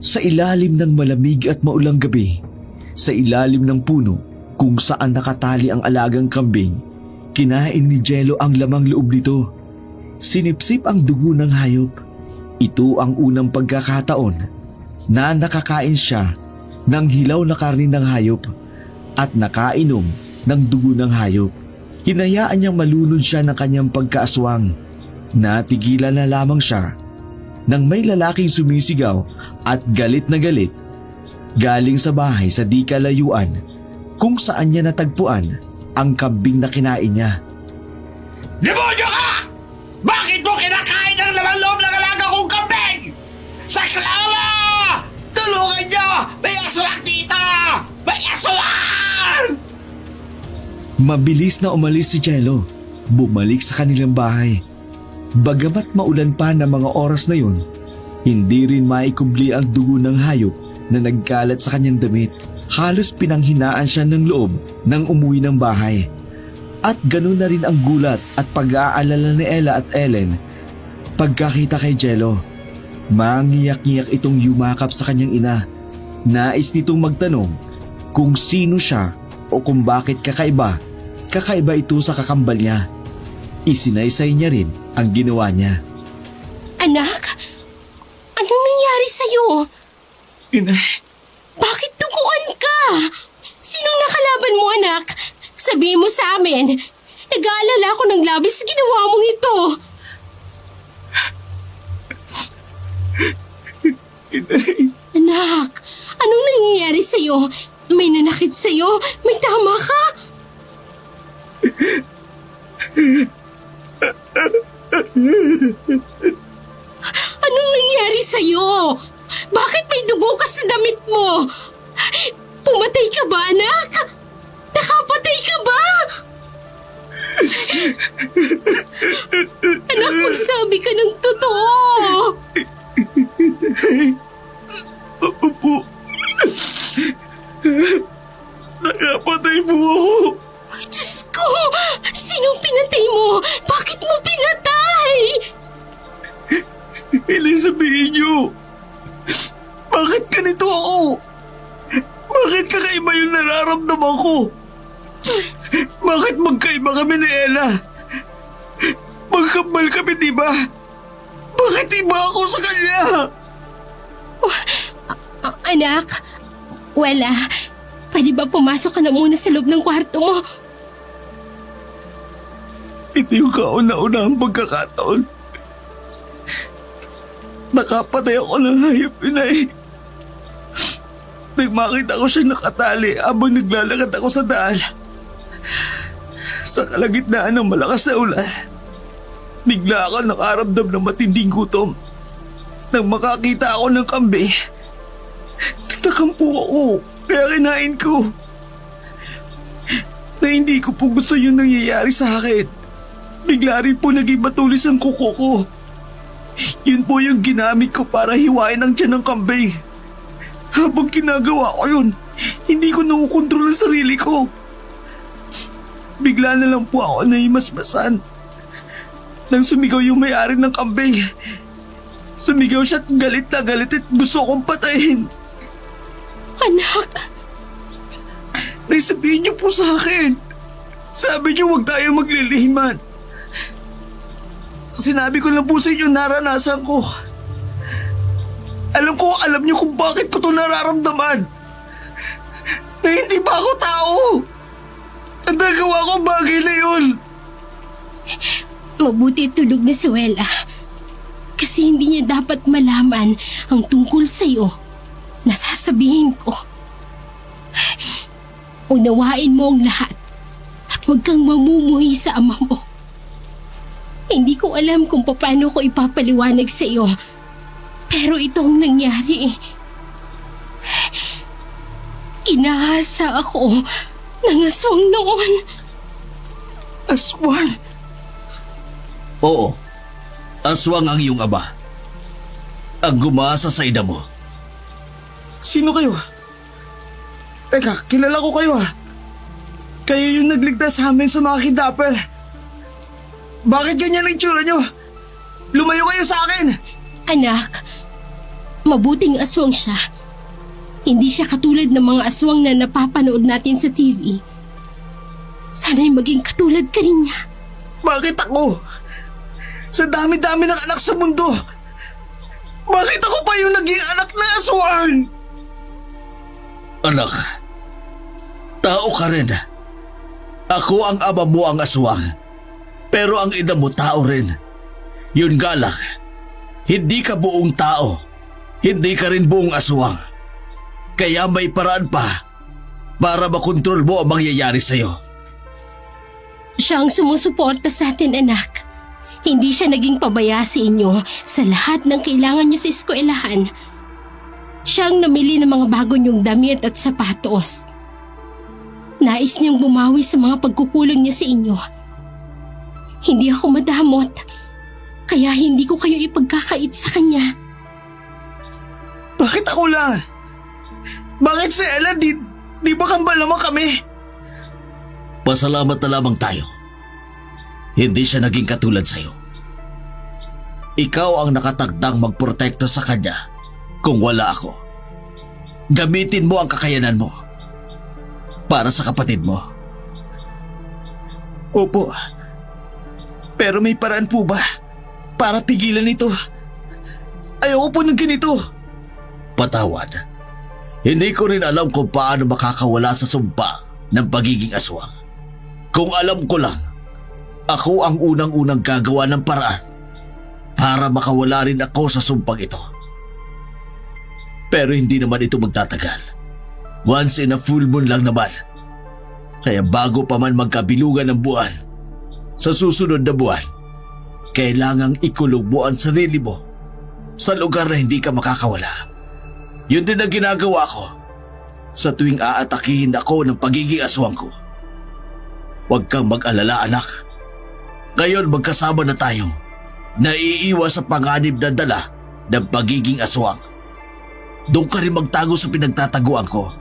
Sa ilalim ng malamig at maulang gabi, sa ilalim ng puno kung saan nakatali ang alagang kambing, kinain ni Jello ang lamang loob nito. Sinipsip ang dugo ng hayop. Ito ang unang pagkakataon na nakakain siya ng hilaw na karne ng hayop at nakainom ng dugo ng hayop. Hinayaan niyang malunod siya ng kanyang pagkaaswang. Natigilan na lamang siya nang may lalaking sumisigaw at galit na galit galing sa bahay sa di kalayuan kung saan niya natagpuan ang kambing na kinain niya. Demonyo ka! Bakit mo kinakain ang lamang loob ng alaga kong kambing? Saklawa! Tulungan niyo! May aswang dito! May aswang! Mabilis na umalis si Jello. Bumalik sa kanilang bahay. Bagamat maulan pa ng mga oras na yun, hindi rin maikubli ang dugo ng hayop na nagkalat sa kanyang damit. Halos pinanghinaan siya ng loob nang umuwi ng bahay. At ganun na rin ang gulat at pag-aalala ni Ella at Ellen pagkakita kay Jello. Mangiyak-ngiyak itong yumakap sa kanyang ina. Nais nitong magtanong kung sino siya o kung bakit kakaiba ito sa kakambal niya. Isinaysay niya rin ang ginawa niya. Anak, anong nangyari sa'yo? Inay, Bakit duguan ka? Sinong nakalaban mo, anak? Sabihin mo sa amin. Nag-aalala ako ng labis sa ginawa mong ito. inay, Anak, anong nangyayari sa'yo? May nanakit sa'yo? May tama ka? Anong sa damit mo? Pumatay ka ba, anak? Nakapatay ka ba? Anak, magsabi ka ng totoo. Opo. Nakapatay po ako. Ay, Diyos ko! Sinong pinatay mo? Bakit mo pinatay? Hindi sabihin niyo. Bakit ganito ako? Bakit kakaiba yung nararamdaman ko? Bakit magkaiba kami ni Ella? Magkambal kami, di ba? Bakit iba ako sa kanya? Anak, wala. Pwede ba pumasok ka na muna sa loob ng kwarto mo? Ito yung kauna-unahang pagkakataon. Nakapatay ako ng hayop, inay. Nang makita ko siya nakatali habang naglalakad ako sa daan. Sa kalagitnaan ng malakas na ulan, bigla ako nakaramdam ng matinding gutom. Nang makakita ako ng kambing, natakampo ako, kaya kinain ko. Na hindi ko po gusto yung nangyayari sa akin. Bigla rin po naging matulis ang kuko ko. Yun po yung ginamit ko para hiwain ang tiyan ng kambing. Habang ginagawa ko yun, hindi ko nakukontrol ang sarili ko. Bigla na lang po ako naimasmasan. Nang sumigaw yung may-ari ng kambing. Sumigaw siya at galit na galit at gusto akong patayin. Anak, Naisabihin niyo po sa akin. Sabi niyo huwag tayo maglilihiman. Sinabi ko lang po sa inyo naranasan ko. Alam niyo kung bakit ko to nararamdaman. Na hindi ba ako tao? Ang nagawa ko bagay na yun. mabuti tulog na si Wella. Kasi hindi niya dapat malaman ang tungkol sa'yo na sasabihin ko. Unawain mo ang lahat at huwag kang mamumuhi sa ama mo. Hindi ko alam kung paano ko ipapaliwanag sa iyo. Pero ito ang nangyari. Kinahasa ako ng aswang noon. Aswang? Oo. Aswang ang iyong ama. Ang gumasa sa ina mo. Sino kayo? Teka, kilala ko kayo ha. Kayo yung nagligtas sa amin sa mga kidnapper. Bakit ganyan ang itsura nyo? Lumayo kayo sa akin! Anak, mabuting aswang siya. Hindi siya katulad ng mga aswang na napapanood natin sa TV. Sana'y maging katulad ka rin niya. Bakit ako? Sa dami-dami ng anak sa mundo. Bakit ako pa yung naging anak na aswang? Anak, tao ka rin. Ako ang ama mo ang aswang. Pero ang ina mo tao rin. Yun nga lang, hindi ka buong tao. Hindi ka rin buong aswang. Kaya may paraan pa para makontrol mo ang mangyayari sa'yo. Siya ang sumusuporta sa atin, anak. Hindi siya naging pabaya sa inyo sa lahat ng kailangan niya sa eskwelahan. Siya ang namili ng mga bago niyong damit at sapatos. Nais niyang bumawi sa mga pagkukulang niya sa inyo. Hindi ako madamot, kaya hindi ko kayo ipagkakait sa kanya. Bakit ako lang? Bakit si Ella di ba kambal naman kami? Pasalamat na lamang tayo. Hindi siya naging katulad sa'yo. Ikaw ang nakatagdang magprotekta sa kanya kung wala ako. Gamitin mo ang kakayanan mo para sa kapatid mo. Opo. Pero may paraan po ba para pigilan ito? Ayoko po ng ganito. Patawad. Hindi ko rin alam kung paano makakawala sa sumpa ng pagiging aswang. Kung alam ko lang, ako ang unang-unang gagawa ng paraan para makawala rin ako sa sumpang ito. Pero hindi naman ito magtatagal. Once in a full moon lang naman. Kaya bago pa man magkabilugan ng buwan, sa susunod na buwan, kailangang ikulong mo ang sarili mo sa lugar na hindi ka makakawala. Yun din ang ginagawa ko sa tuwing aatakihin ako ng pagiging aswang ko. Huwag kang mag-alala, anak. Ngayon magkasama na tayo. Naiiwas sa panganib na dala ng pagiging aswang. Doon ka rin magtago sa pinagtataguan ko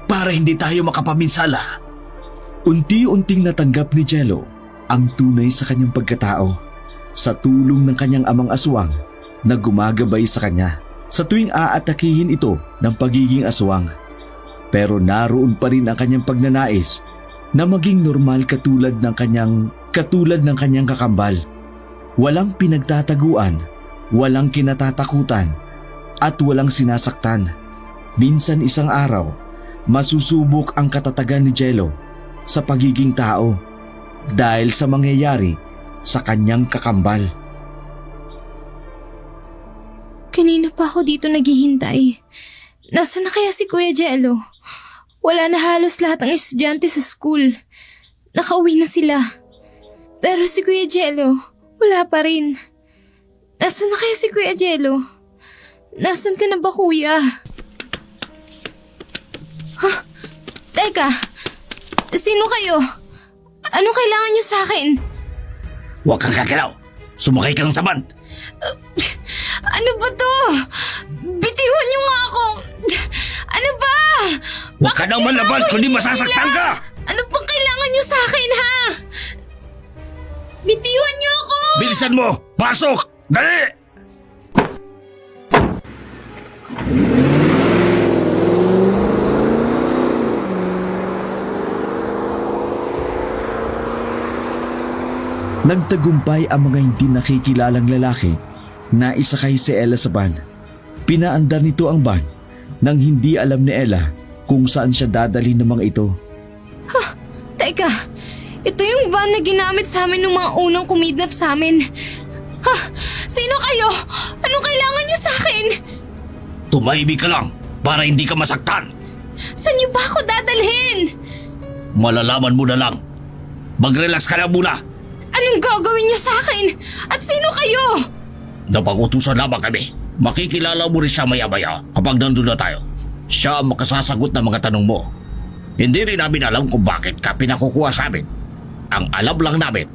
para hindi tayo makapaminsala. Unti-unting natanggap ni Jello ang tunay sa kanyang pagkatao sa tulong ng kanyang amang aswang na gumagabay sa kanya sa tuwing aatakihin ito ng pagiging aswang. Pero naroon pa rin ang kanyang pagnanais na maging normal katulad ng kanyang kakambal. Walang pinagtataguan, walang kinatatakutan, at walang sinasaktan. Minsan isang araw, masusubok ang katatagan ni Jello sa pagiging tao dahil sa mangyayari sa kanyang kakambal. Kanina pa ako dito naghihintay. Nasaan na kaya si Kuya Jello? Wala na halos lahat ng estudyante sa school. Nakauwi na sila. Pero si Kuya Jello, wala pa rin. Nasaan na kaya si Kuya Jello? Nasaan ka na ba, Kuya? Teka, sino kayo? Anong kailangan niyo sa akin? Huwag kang gagalaw. Sumakay ka lang sa van. Ano ba to? Bitiwan niyo nga ako! Ano ba? Huwag ka nang malaban kundi masasaktan ka! Ano pang kailangan niyo sa akin, ha? Bitiwan niyo ako! Bilisan mo! Pasok! Dali! Nagtagumpay ang mga hindi nakikilalang lalaki na isakay si Ella sa van. Pinaandar nito ang van nang hindi alam ni Ella kung saan siya dadalhin ng mga ito. Teka, ito yung van na ginamit sa amin ng mga unang kumidnap sa amin. Sino kayo? Anong kailangan niyo sa akin? Tumahimik ka lang para hindi ka masaktan. Saan niyo ba ako dadalhin? Malalaman mo na lang. Mag-relax ka lang muna. Anong gagawin niyo sa akin? At sino kayo? Napag-utusan lamang kami. Makikilala mo rin siya maya-maya kapag nandun na tayo. Siya ang makasasagot ng mga tanong mo. Hindi rin namin alam kung bakit ka pinakukuha sa amin. Ang alam lang namin,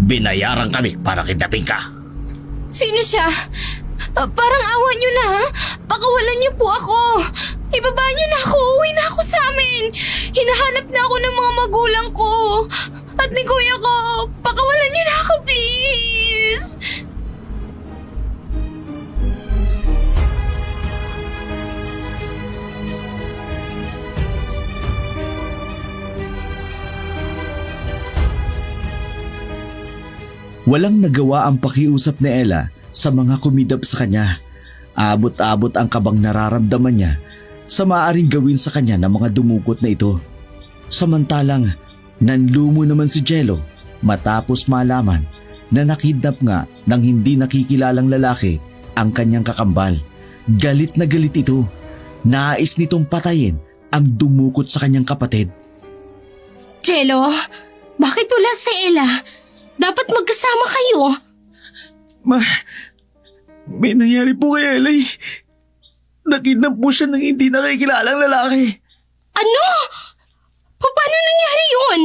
binayaran kami para kidnapin ka. Sino siya? Parang awa niyo na, ha? Pakawalan niyo po ako. Ibaba niyo na ako, uwi na ako sa amin. Hinahanap na ako ng mga magulang ko. At ni kuya ko, pakawalan niyo na ako, please. Walang nagawa ang pakiusap ni Ella sa mga kumidap sa kanya. Abot-abot ang kabang nararamdaman niya sa maaaring gawin sa kanya ng mga dumukot na ito. Samantalang nanlumo naman si Jello matapos malaman na nakidnap nga ng hindi nakikilalang lalaki ang kanyang kakambal. Galit na galit ito. Nais nitong patayin ang dumukot sa kanyang kapatid. Jello, bakit wala si Ella? Dapat magkasama kayo. May nangyari po kay Ella. Nakidnap po siya ng hindi nakikilalang lalaki. Ano? Paano nangyari yun?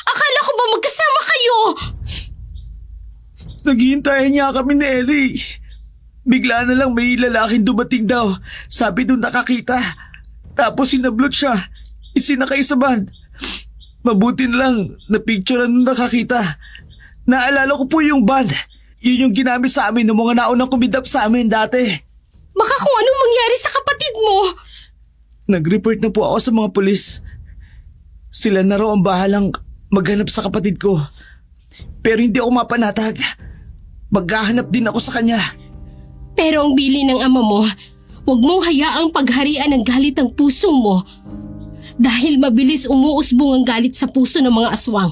Akala ko ba magkasama kayo? Naghihintayan niya kami ni Ella. Bigla na lang may lalaking dumating daw. Sabi doon nakakita. Tapos sinablot siya. Isinakay sa van. Mabuti na lang na-picturean nung nakakita. Naalala ko po yung van. Yun yung ginamit sa amin ng mga naunang kumidap sa amin dati. Baka kung anong mangyari sa kapatid mo. Nag-report na po ako sa mga pulis. Sila na raw ang bahalang maghanap sa kapatid ko. Pero hindi ako mapanatag. Maghahanap din ako sa kanya. Pero ang bili ng ama mo, huwag mong hayaang pagharian ng galit ng puso mo. Dahil mabilis umuusbong ang galit sa puso ng mga aswang.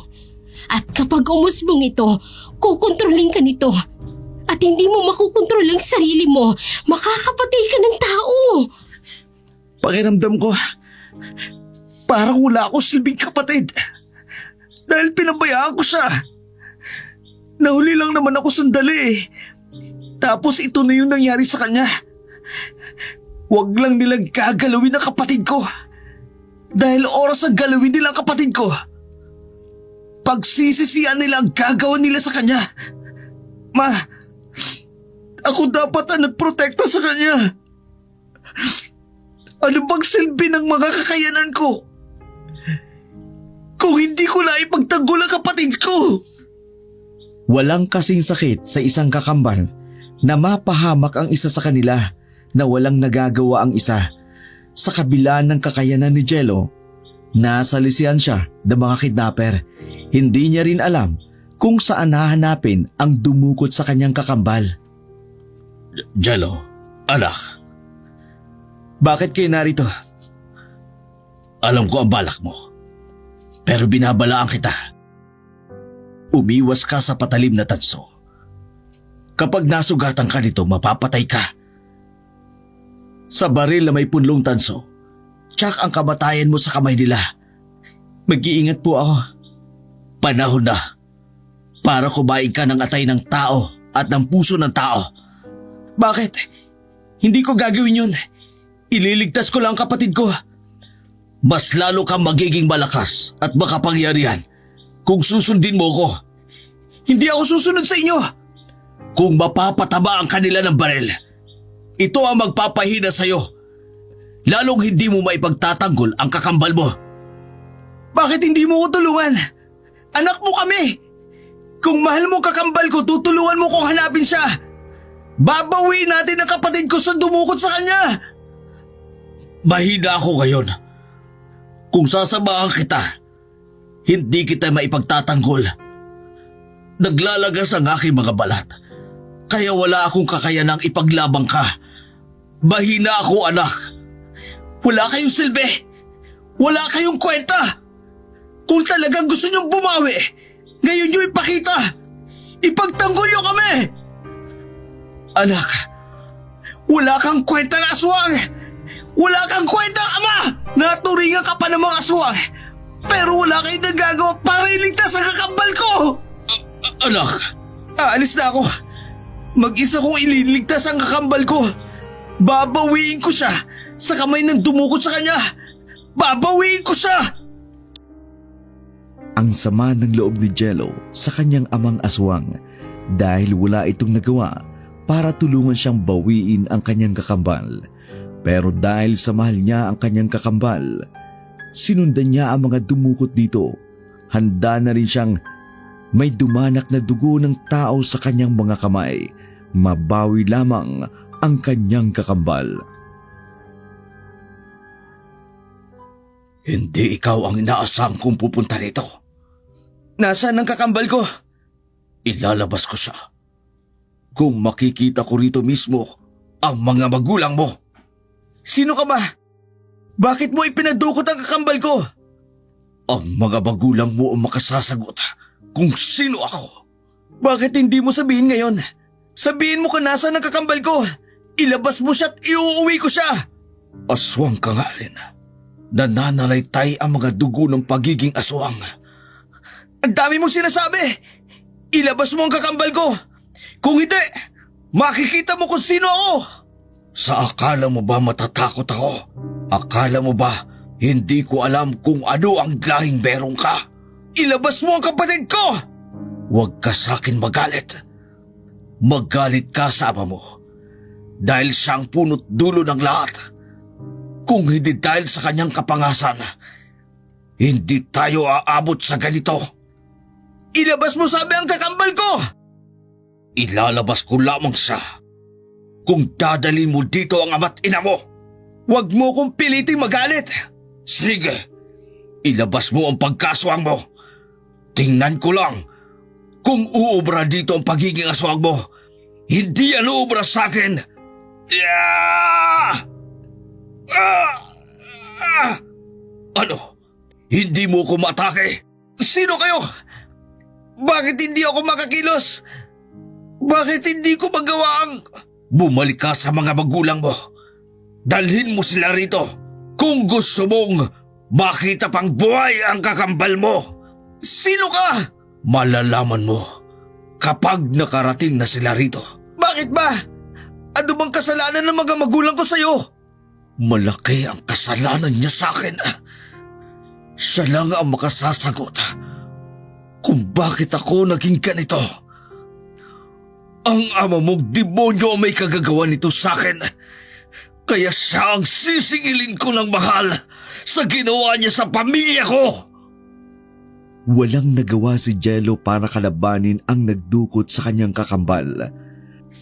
At kapag umusbong ito, kukontrolin ka nito. At hindi mo makukontrol ang sarili mo, makakapatay ka ng tao. Pakiramdam ko, parang wala ako silbing kapatid. Dahil pinabayaan ko siya. Nahuli lang naman ako sandali. Tapos ito na yung nangyari sa kanya. Huwag lang nilang gagalawin ang kapatid ko. Dahil oras ang galawin nila ang kapatid ko. Pagsisisihan nila ang gagawa nila sa kanya. Ma, ako dapat ang nagprotekta sa kanya. Ano bang silbi ng mga kakayanan ko? Kung hindi ko na ipagtanggol ang kapatid ko. Walang kasing sakit sa isang kakambal na mapahamak ang isa sa kanila na walang nagagawa ang isa. Sa kabila ng kakayanan ni Jello, nasalisihan siya ng mga kidnapper. Hindi niya rin alam kung saan hahanapin ang dumukot sa kanyang kakambal. Jello, anak. Bakit kayo narito? Alam ko ang balak mo. Pero binabalaan kita. Umiwas ka sa patalim na tanso. Kapag nasugatan ka nito, mapapatay ka. Sa baril na may punlong tanso, tsak ang kamatayan mo sa kamay nila. Mag-iingat po ako. Panahon na para kumain ka ng atay ng tao at ng puso ng tao. Bakit? Hindi ko gagawin yun. Ililigtas ko lang ang kapatid ko. Mas lalo kang magiging malakas at makapangyarihan kung susundin mo ko. Hindi ako susunod sa inyo. Kung mapapataba ang kanila ng baril, ito ang magpapahina sa'yo. Lalong hindi mo maipagtatanggol ang kakambal mo. Bakit hindi mo ko tulungan? Anak mo kami. Kung mahal mo kakambal ko, tutulungan mo kong hanapin siya. Babawiin natin ang kapatid ko sa dumukot sa kanya. Mahina ako ngayon. Kung sasamahan kita, hindi kita maipagtatanggol. Naglalagas ang aking mga balat, kaya wala akong kakayanang ipaglabang ka. Mahina ako, anak. Wala kayong silbi. Wala kayong kwenta. Kung talagang gusto niyong bumawi, ngayon niyo ipakita. Ipagtanggol niyo kami. Anak, Wala kang kwentang aswang. Wala kang kwentang ama. Naturingan ka pa ng mga aswang. Pero wala kayong nagagawa para iligtas ang kakambal ko. Anak, aalis na ako. Mag-isa kong ililigtas ang kakambal ko. Babawiin ko siya sa kamay ng dumukot sa kanya. Babawiin ko siya! Ang sama ng loob ni Jello sa kanyang amang aswang dahil wala itong nagawa para tulungan siyang bawiin ang kanyang kakambal. Pero dahil sa mahal niya ang kanyang kakambal, sinundan niya ang mga dumukot dito. Handa na rin siyang may dumanak na dugo ng tao sa kanyang mga kamay. Mabawi lamang ang kanyang kakambal. hindi ikaw ang inaasang kong pupunta rito. Nasaan ang kakambal ko? Ilalabas ko siya. Kung makikita ko rito mismo ang mga magulang mo. Sino ka ba? Bakit mo ipinadukot ang kakambal ko? Ang mga magulang mo ang makasasagot kung sino ako. Bakit hindi mo sabihin ngayon? Sabihin mo kung nasaan ang kakambal ko. Ilabas mo siya at iuuwi ko siya. Aswang ka nga rin. Nananalaytay ang mga dugo ng pagiging aswang. Ang dami mong sinasabi. Ilabas mo ang kakambal ko. Kung hindi, makikita mo kung sino ako. Sa akala mo ba matatakot ako? Akala mo ba hindi ko alam kung ano ang lahing berong ka? Ilabas mo ang kapatid ko. Huwag ka sa akin magalit. Magalit ka sa ama mo. Dahil siyang punot dulo ng lahat. Kung hindi dahil sa kanyang kapangasan, hindi tayo aabot sa ganito. Ilabas mo sabi ang kakambal ko. Ilalabas ko lamang siya kung dadalhin mo dito ang ama't ina mo. Huwag mo kong piliting magalit. Sige, ilabas mo ang pagkaswang mo. Tingnan ko lang kung uubra dito ang pagiging aswang mo. Hindi yan uubra sa akin. Ano? Hindi mo ko matake? Sino kayo? Bakit hindi ako makakilos? Bakit hindi ko magawa ang... Bumalik ka sa mga magulang mo. Dalhin mo sila rito. Kung gusto mong makita pang buhay ang kakambal mo. Sino ka? Malalaman mo kapag nakarating na sila rito. Bakit ba? Ano bang kasalanan ng mga magulang ko sa'yo? Malaki ang kasalanan niya sa akin. Siya lang ang makasasagot kung bakit ako naging ganito. Ang ama mong demonyo ang may kagagawa nito sa akin. Kaya siya ang sisingilin ko ng mahal sa ginawa niya sa pamilya ko. Walang nagawa si Jello para kalabanin ang nagdukot sa kanyang kakambal.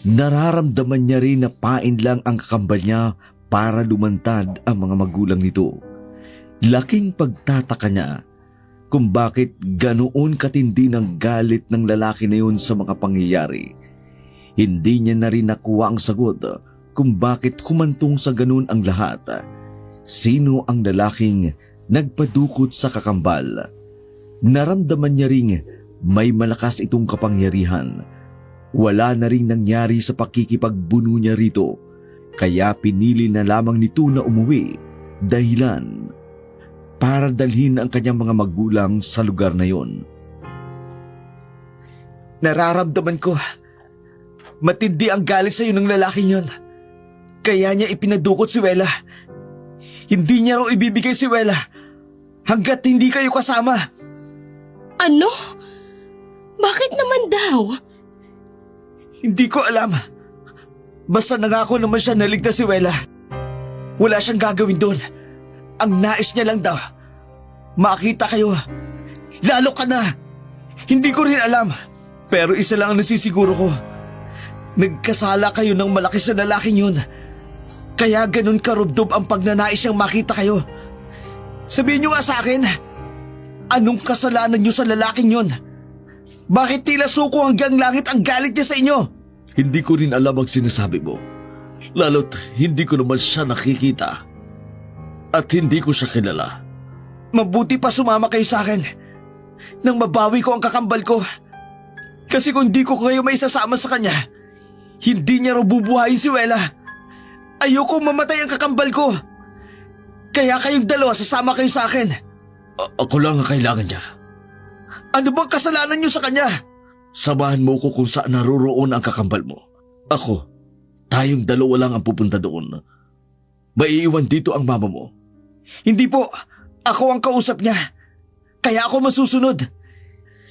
Nararamdaman niya rin na pain lang ang kakambal niya para lumantad ang mga magulang nito. Laking pagtataka niya kung bakit ganoon katindi ng galit ng lalaki na yun sa mga pangyayari. Hindi niya na rin nakuha ang sagot kung bakit humantong sa ganun ang lahat. Sino ang lalaking nagpadukot sa kakambal? Naramdaman niya ring may malakas itong kapangyarihan. Wala na ring nangyari sa pakikipagbuno niya rito, kaya pinili na lamang nito na umuwi dahilan para dalhin ang kanyang mga magulang sa lugar na yon. Nararamdaman ko, matindi ang galit sa iyo ng lalaking yon. Kaya niya ipinadukot si Wela. Hindi niya raw ibibigay si Wela hanggat hindi kayo kasama. Ano? Bakit naman daw? Hindi ko alam. Basta nangako naman siya na ligtas si Wela. Wala siyang gagawin doon. Ang nais niya lang daw, makita kayo. Lalo ka na. Hindi ko rin alam. Pero isa lang ang nasisiguro ko. Nagkasala kayo ng malaki sa lalaking yun. Kaya ganun karubdob ang pagnanais niyang makita kayo. Sabihin niyo nga sa akin, anong kasalanan niyo sa lalaking yun? Bakit tila suko hanggang langit ang galit niya sa inyo? Hindi ko rin alam ang sinasabi mo. Lalo't hindi ko naman siya nakikita. At hindi ko siya kilala. Mabuti pa sumama kayo sa akin nang mabawi ko ang kakambal ko. Kasi kung di ko kayo maisasama sa kanya, hindi niya raw bubuhayin si Wela. Ayoko mamatay ang kakambal ko. Kaya kayong dalawa sasama kayo sa akin. Ako lang ang kailangan niya. Ano bang kasalanan niyo sa kanya? Samahan mo ko kung saan naroroon ang kakambal mo. Ako, tayong dalawa lang ang pupunta doon. Maiiwan dito ang mama mo. Hindi po, ako ang kausap niya. Kaya ako masusunod.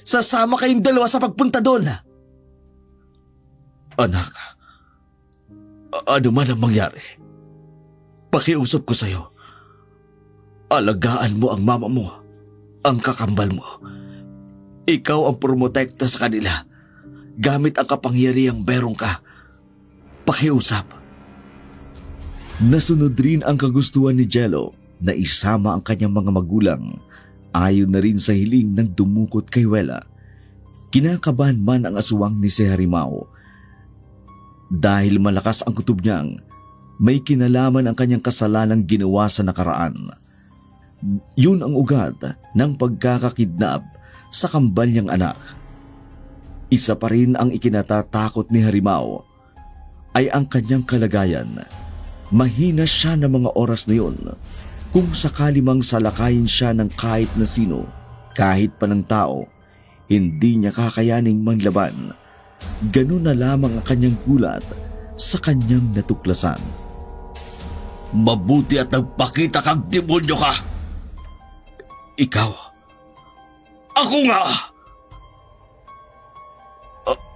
Sasama kayong dalawa sa pagpunta doon. Anak, ano man ang mangyari, pakiusap ko sa'yo. Alagaan mo ang mama mo, ang kakambal mo. Ikaw ang promotekta sa kanila gamit ang kapangyarihang berong ka. Pakiusap. Nasunod rin ang kagustuhan ni Jello na isama ang kanyang mga magulang. Ayon na rin sa hiling ng dumukot kay Wela. Kinakabahan man ang aswang ni si Harimau. Dahil malakas ang kutob niyang, may kinalaman ang kanyang kasalanang ginawa sa nakaraan. Yun ang ugat ng pagkakakidnap sa kambal niyang anak. Isa pa rin ang ikinatatakot ni Harimau ay ang kanyang kalagayan. Mahina siya ng mga oras na yun. Kung sakali mang salakayin siya ng kahit na sino, kahit pa ng tao, hindi niya kakayaning manlaban. Ganun na lamang ang kanyang gulat sa kanyang natuklasan. Mabuti at nagpakita kang demonyo ka. Ikaw. Ako nga.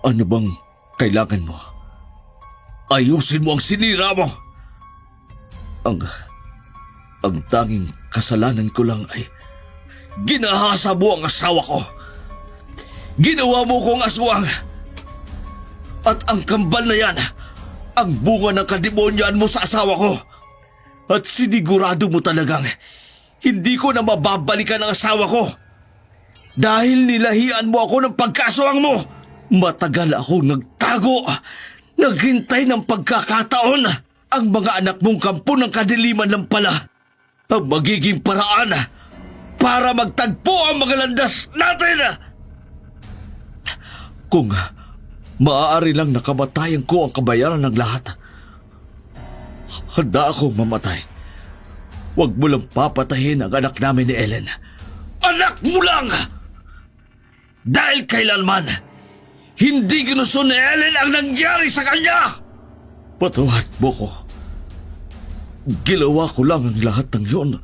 Ano bang kailangan mo? Ayusin mo ang sinira mo. Ang tanging kasalanan ko lang ay ginahasa mo ang asawa ko. Ginawa mo kong aswang. At ang kambal na yan, ang bunga ng kademonyan mo sa asawa ko. At sinigurado mo talagang hindi ko na mababalikan ang asawa ko. Dahil nilahian mo ako ng pagkaswang mo. Matagal akong nagtago, naghintay ng pagkakataon. Ang mga anak mong kampo ng kadiliman lang pala ang magiging paraan para magtagpo ang mga landas natin. Kung maaari lang nakamatayan ko ang kabayaran ng lahat, handa akong mamatay. Huwag mo lang papatayin ang anak namin ni Ellen. Anak mo lang! Dahil kailanman, hindi ginusto ni Ellen ang nangyari sa kanya! Patawarin mo ko. Ginawa ko lang ang lahat ng yon.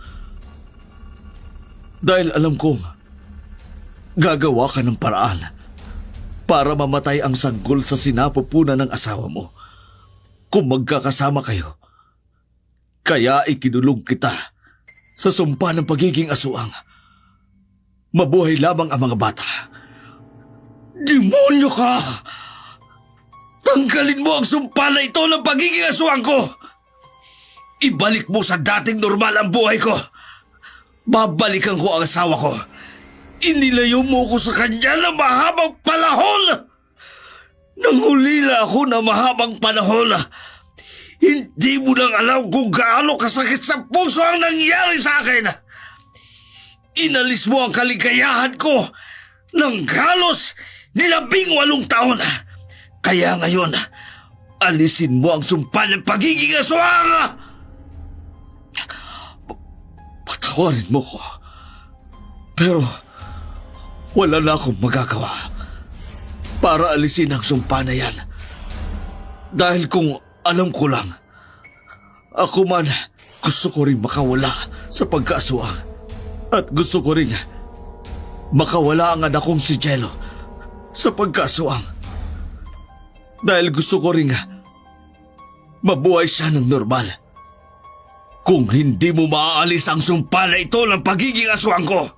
Dahil alam kong gagawa ka ng paraan para mamatay ang sanggol sa sinapupunan ng asawa mo kung magkakasama kayo. Kaya ikinulong kita sa sumpa ng pagiging aswang. Mabuhay lamang ang mga bata. Demonyo ka! Tanggalin mo ang sumpa na ito ng pagiging aswang ko! Ibalik mo sa dating normal ang buhay ko! Babalikan ko ang asawa ko! Inilayo mo ko sa kanya na mahabang panahon! Nanghulila ako na mahabang panahon! Hindi mo lang alam kung gaano kasakit sa puso ang nangyari sa akin! Inalis mo ang kaligayahan ko ng halos 18 taon! Kaya ngayon, alisin mo ang sumpa ng pagiging aswang! Patawarin mo ko. Pero wala na akong magagawa para alisin ang sumpa na yan. Dahil kung alam ko lang, ako man gusto ko rin makawala sa pagkaaswang. At gusto ko rin makawala ang anak kong si Jello sa pagkaaswang. Dahil gusto ko rin mabuhay siya ng normal. Kung hindi mo maaalis ang sumpa na ito ng pagiging aswang ko,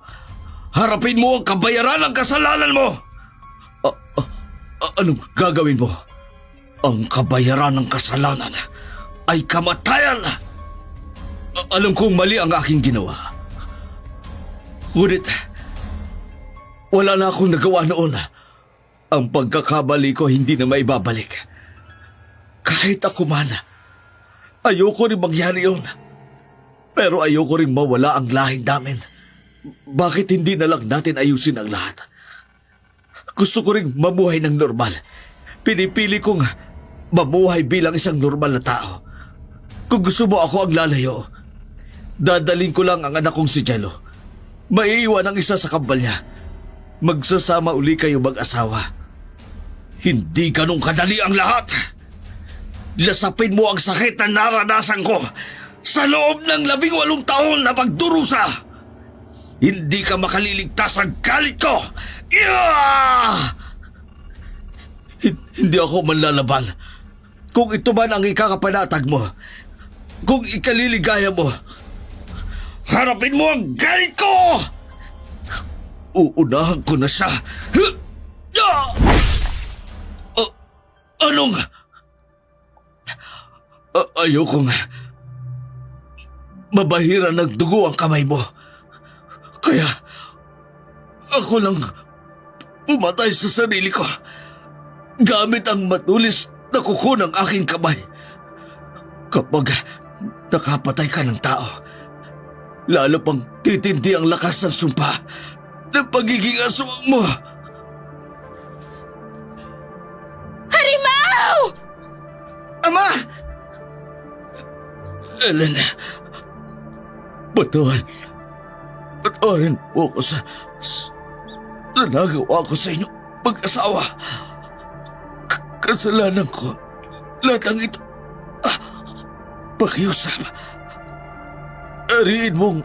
harapin mo ang kabayaran ng kasalanan mo. Anong gagawin mo? Ang kabayaran ng kasalanan ay kamatayan. Alam kong mali ang aking ginawa. Ngunit, wala na akong nagawa noon. Ang pagkakabali ko hindi na maibabalik. Kahit ako man, ayoko rin mangyari yun. Pero ayoko rin mawala ang lahing namin. Bakit hindi na lang natin ayusin ang lahat? Gusto ko rin mabuhay ng normal. Pinipili kong mabuhay bilang isang normal na tao. Kung gusto mo ako ang lalayo, dadalhin ko lang ang anak kong si Jello. Maiiwan ang isa sa kambal niya. Magsasama uli kayo mag-asawa. Hindi ganun kadali ang lahat. Lasapin mo ang sakit na naranasan ko sa loob ng 18 taon na pagdurusa. Hindi ka makaliligtas sa galit ko. Hindi ako manlalaban. Kung ito man ang ikakapanatag mo, kung ikaliligaya mo, harapin mo ang galit ko! Uunahan ko na siya. Anong? Ayokong mabahiran ng dugo ang kamay mo. Kaya ako lang pumatay sa sarili ko gamit ang matulis na kuko ng aking kamay. Kapag nakapatay ka ng tao, lalo pang titindi ang lakas ng sumpa ng pagiging aswang mo. Harimaw! Ama! Ellen, patawarin mo ko sa nagawa ko sa inyo mag-asawa. Kasalanan ko lahat ang ito. Pakiusap. Ariin mong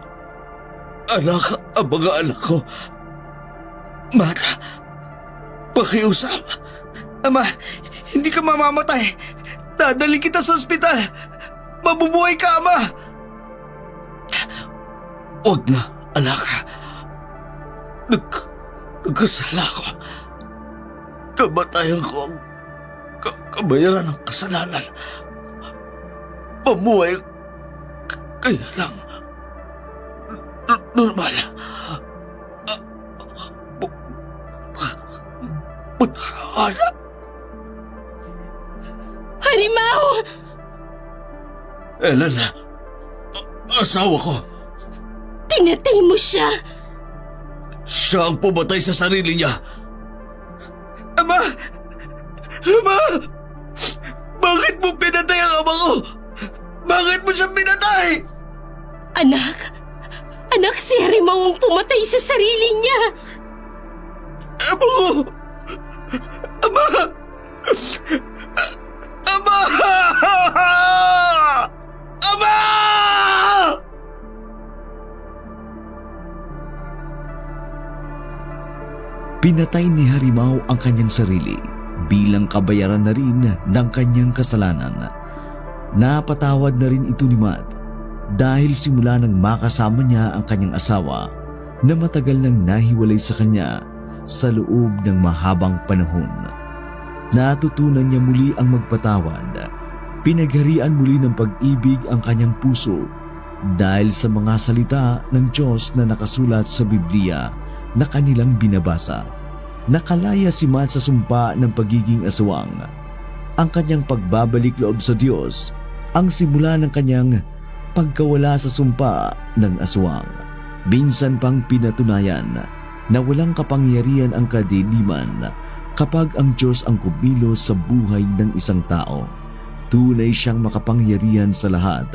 anak ang mga anak ko. Mata, pakiusap. Ama, hindi ka mamamatay. Dadali kita sa ospital. Mabubuhay ka, Ama. Huwag na, anak. Nagkasala ko. Kamatayan ko ang kabayaran ng kasalanan. Pamuhay kaya lang normal. Putana. Harimaw! Ellen, asawa ko. Pinatay mo siya! Siya ang pumatay sa sarili niya. Ama! Ama! Bakit mo pinatay ang ama ko? Bakit mo siya pinatay? Anak! Anak, si Harimaw ang pumatay sa sarili niya! Ama ko! Ama! Ama! Ama! Pinatay ni Harimaw ang kanyang sarili bilang kabayaran na rin ng kanyang kasalanan. Napatawad na rin ito ni Matt dahil simula nang makasama niya ang kanyang asawa na matagal nang nahiwalay sa kanya sa loob ng mahabang panahon. Natutunan niya muli ang magpatawad. Pinagharian muli ng pag-ibig ang kanyang puso dahil sa mga salita ng Diyos na nakasulat sa Biblia na kanilang binabasa. Nakalaya si Matt sa sumpa ng pagiging aswang. Ang kanyang pagbabalik loob sa Diyos ang simula ng kanyang pagkawala sa sumpa ng aswang. Minsan pang pinatunayan na walang kapangyarihan ang kadiliman kapag ang Diyos ang kumilos sa buhay ng isang tao. Tunay siyang makapangyarihan sa lahat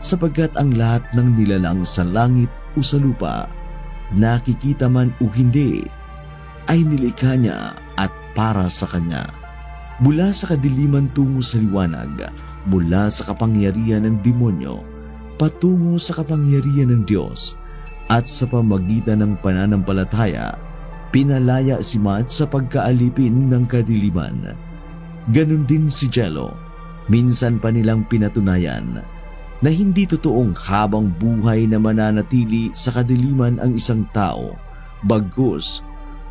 sapagkat ang lahat ng nilalang sa langit o sa lupa, nakikita man o hindi, ay nilikha niya at para sa kanya. Mula sa kadiliman tungo sa liwanag, mula sa kapangyarihan ng demonyo, patungo sa kapangyarihan ng Diyos, at sa pamagitan ng pananampalataya, pinalaya si Matt sa pagkaalipin ng kadiliman. Ganon din si Jello. Minsan pa nilang pinatunayan na hindi totoong habang buhay na mananatili sa kadiliman ang isang tao, bagkus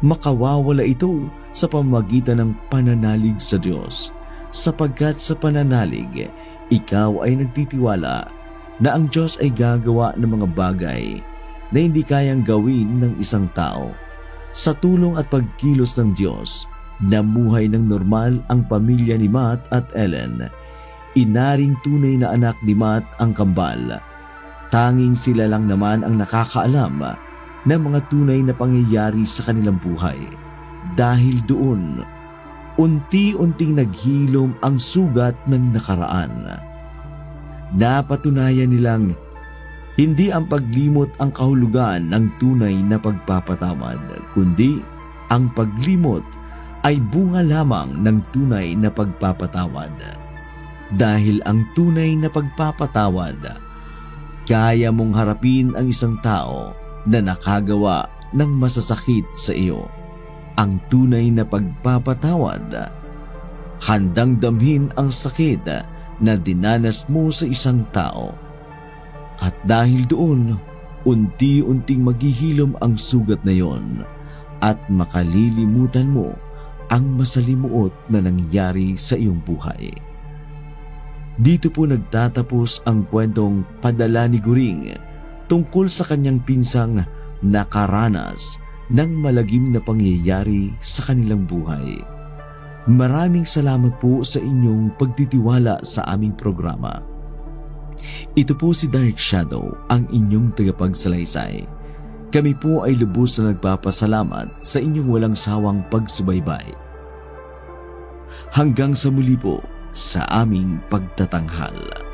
makawawala ito sa pamamagitan ng pananalig sa Diyos, sapagkat sa pananalig, ikaw ay nagtitiwala na ang Diyos ay gagawa ng mga bagay na hindi kayang gawin ng isang tao. Sa tulong at pagkilos ng Diyos, namuhay ng normal ang pamilya ni Matt at Ellen. Inaring tunay na anak ni Matt ang kambal. Tanging sila lang naman ang nakakaalam ng mga tunay na pangyayari sa kanilang buhay. Dahil doon, unti-unting naghilom ang sugat ng nakaraan. Napatunayan nilang hindi ang paglimot ang kahulugan ng tunay na pagpapatawad, kundi ang paglimot ay bunga lamang ng tunay na pagpapatawad. Dahil ang tunay na pagpapatawad, kaya mong harapin ang isang tao na nakagawa ng masasakit sa iyo. Ang tunay na pagpapatawad, handang damhin ang sakit na dinanas mo sa isang tao. At dahil doon, unti-unting maghihilom ang sugat na yon at makalilimutan mo ang masalimuot na nangyari sa iyong buhay. Dito po nagtatapos ang kwentong Padala ni Goring tungkol sa kanyang pinsang nakaranas ng malagim na pangyayari sa kanilang buhay. Maraming salamat po sa inyong pagtitiwala sa aming programa. Ito po si Dark Shadow, ang inyong tagapagsalaysay. Kami po ay lubos na nagpapasalamat sa inyong walang sawang pagsubaybay. Hanggang sa muli po sa aming pagtatanghal.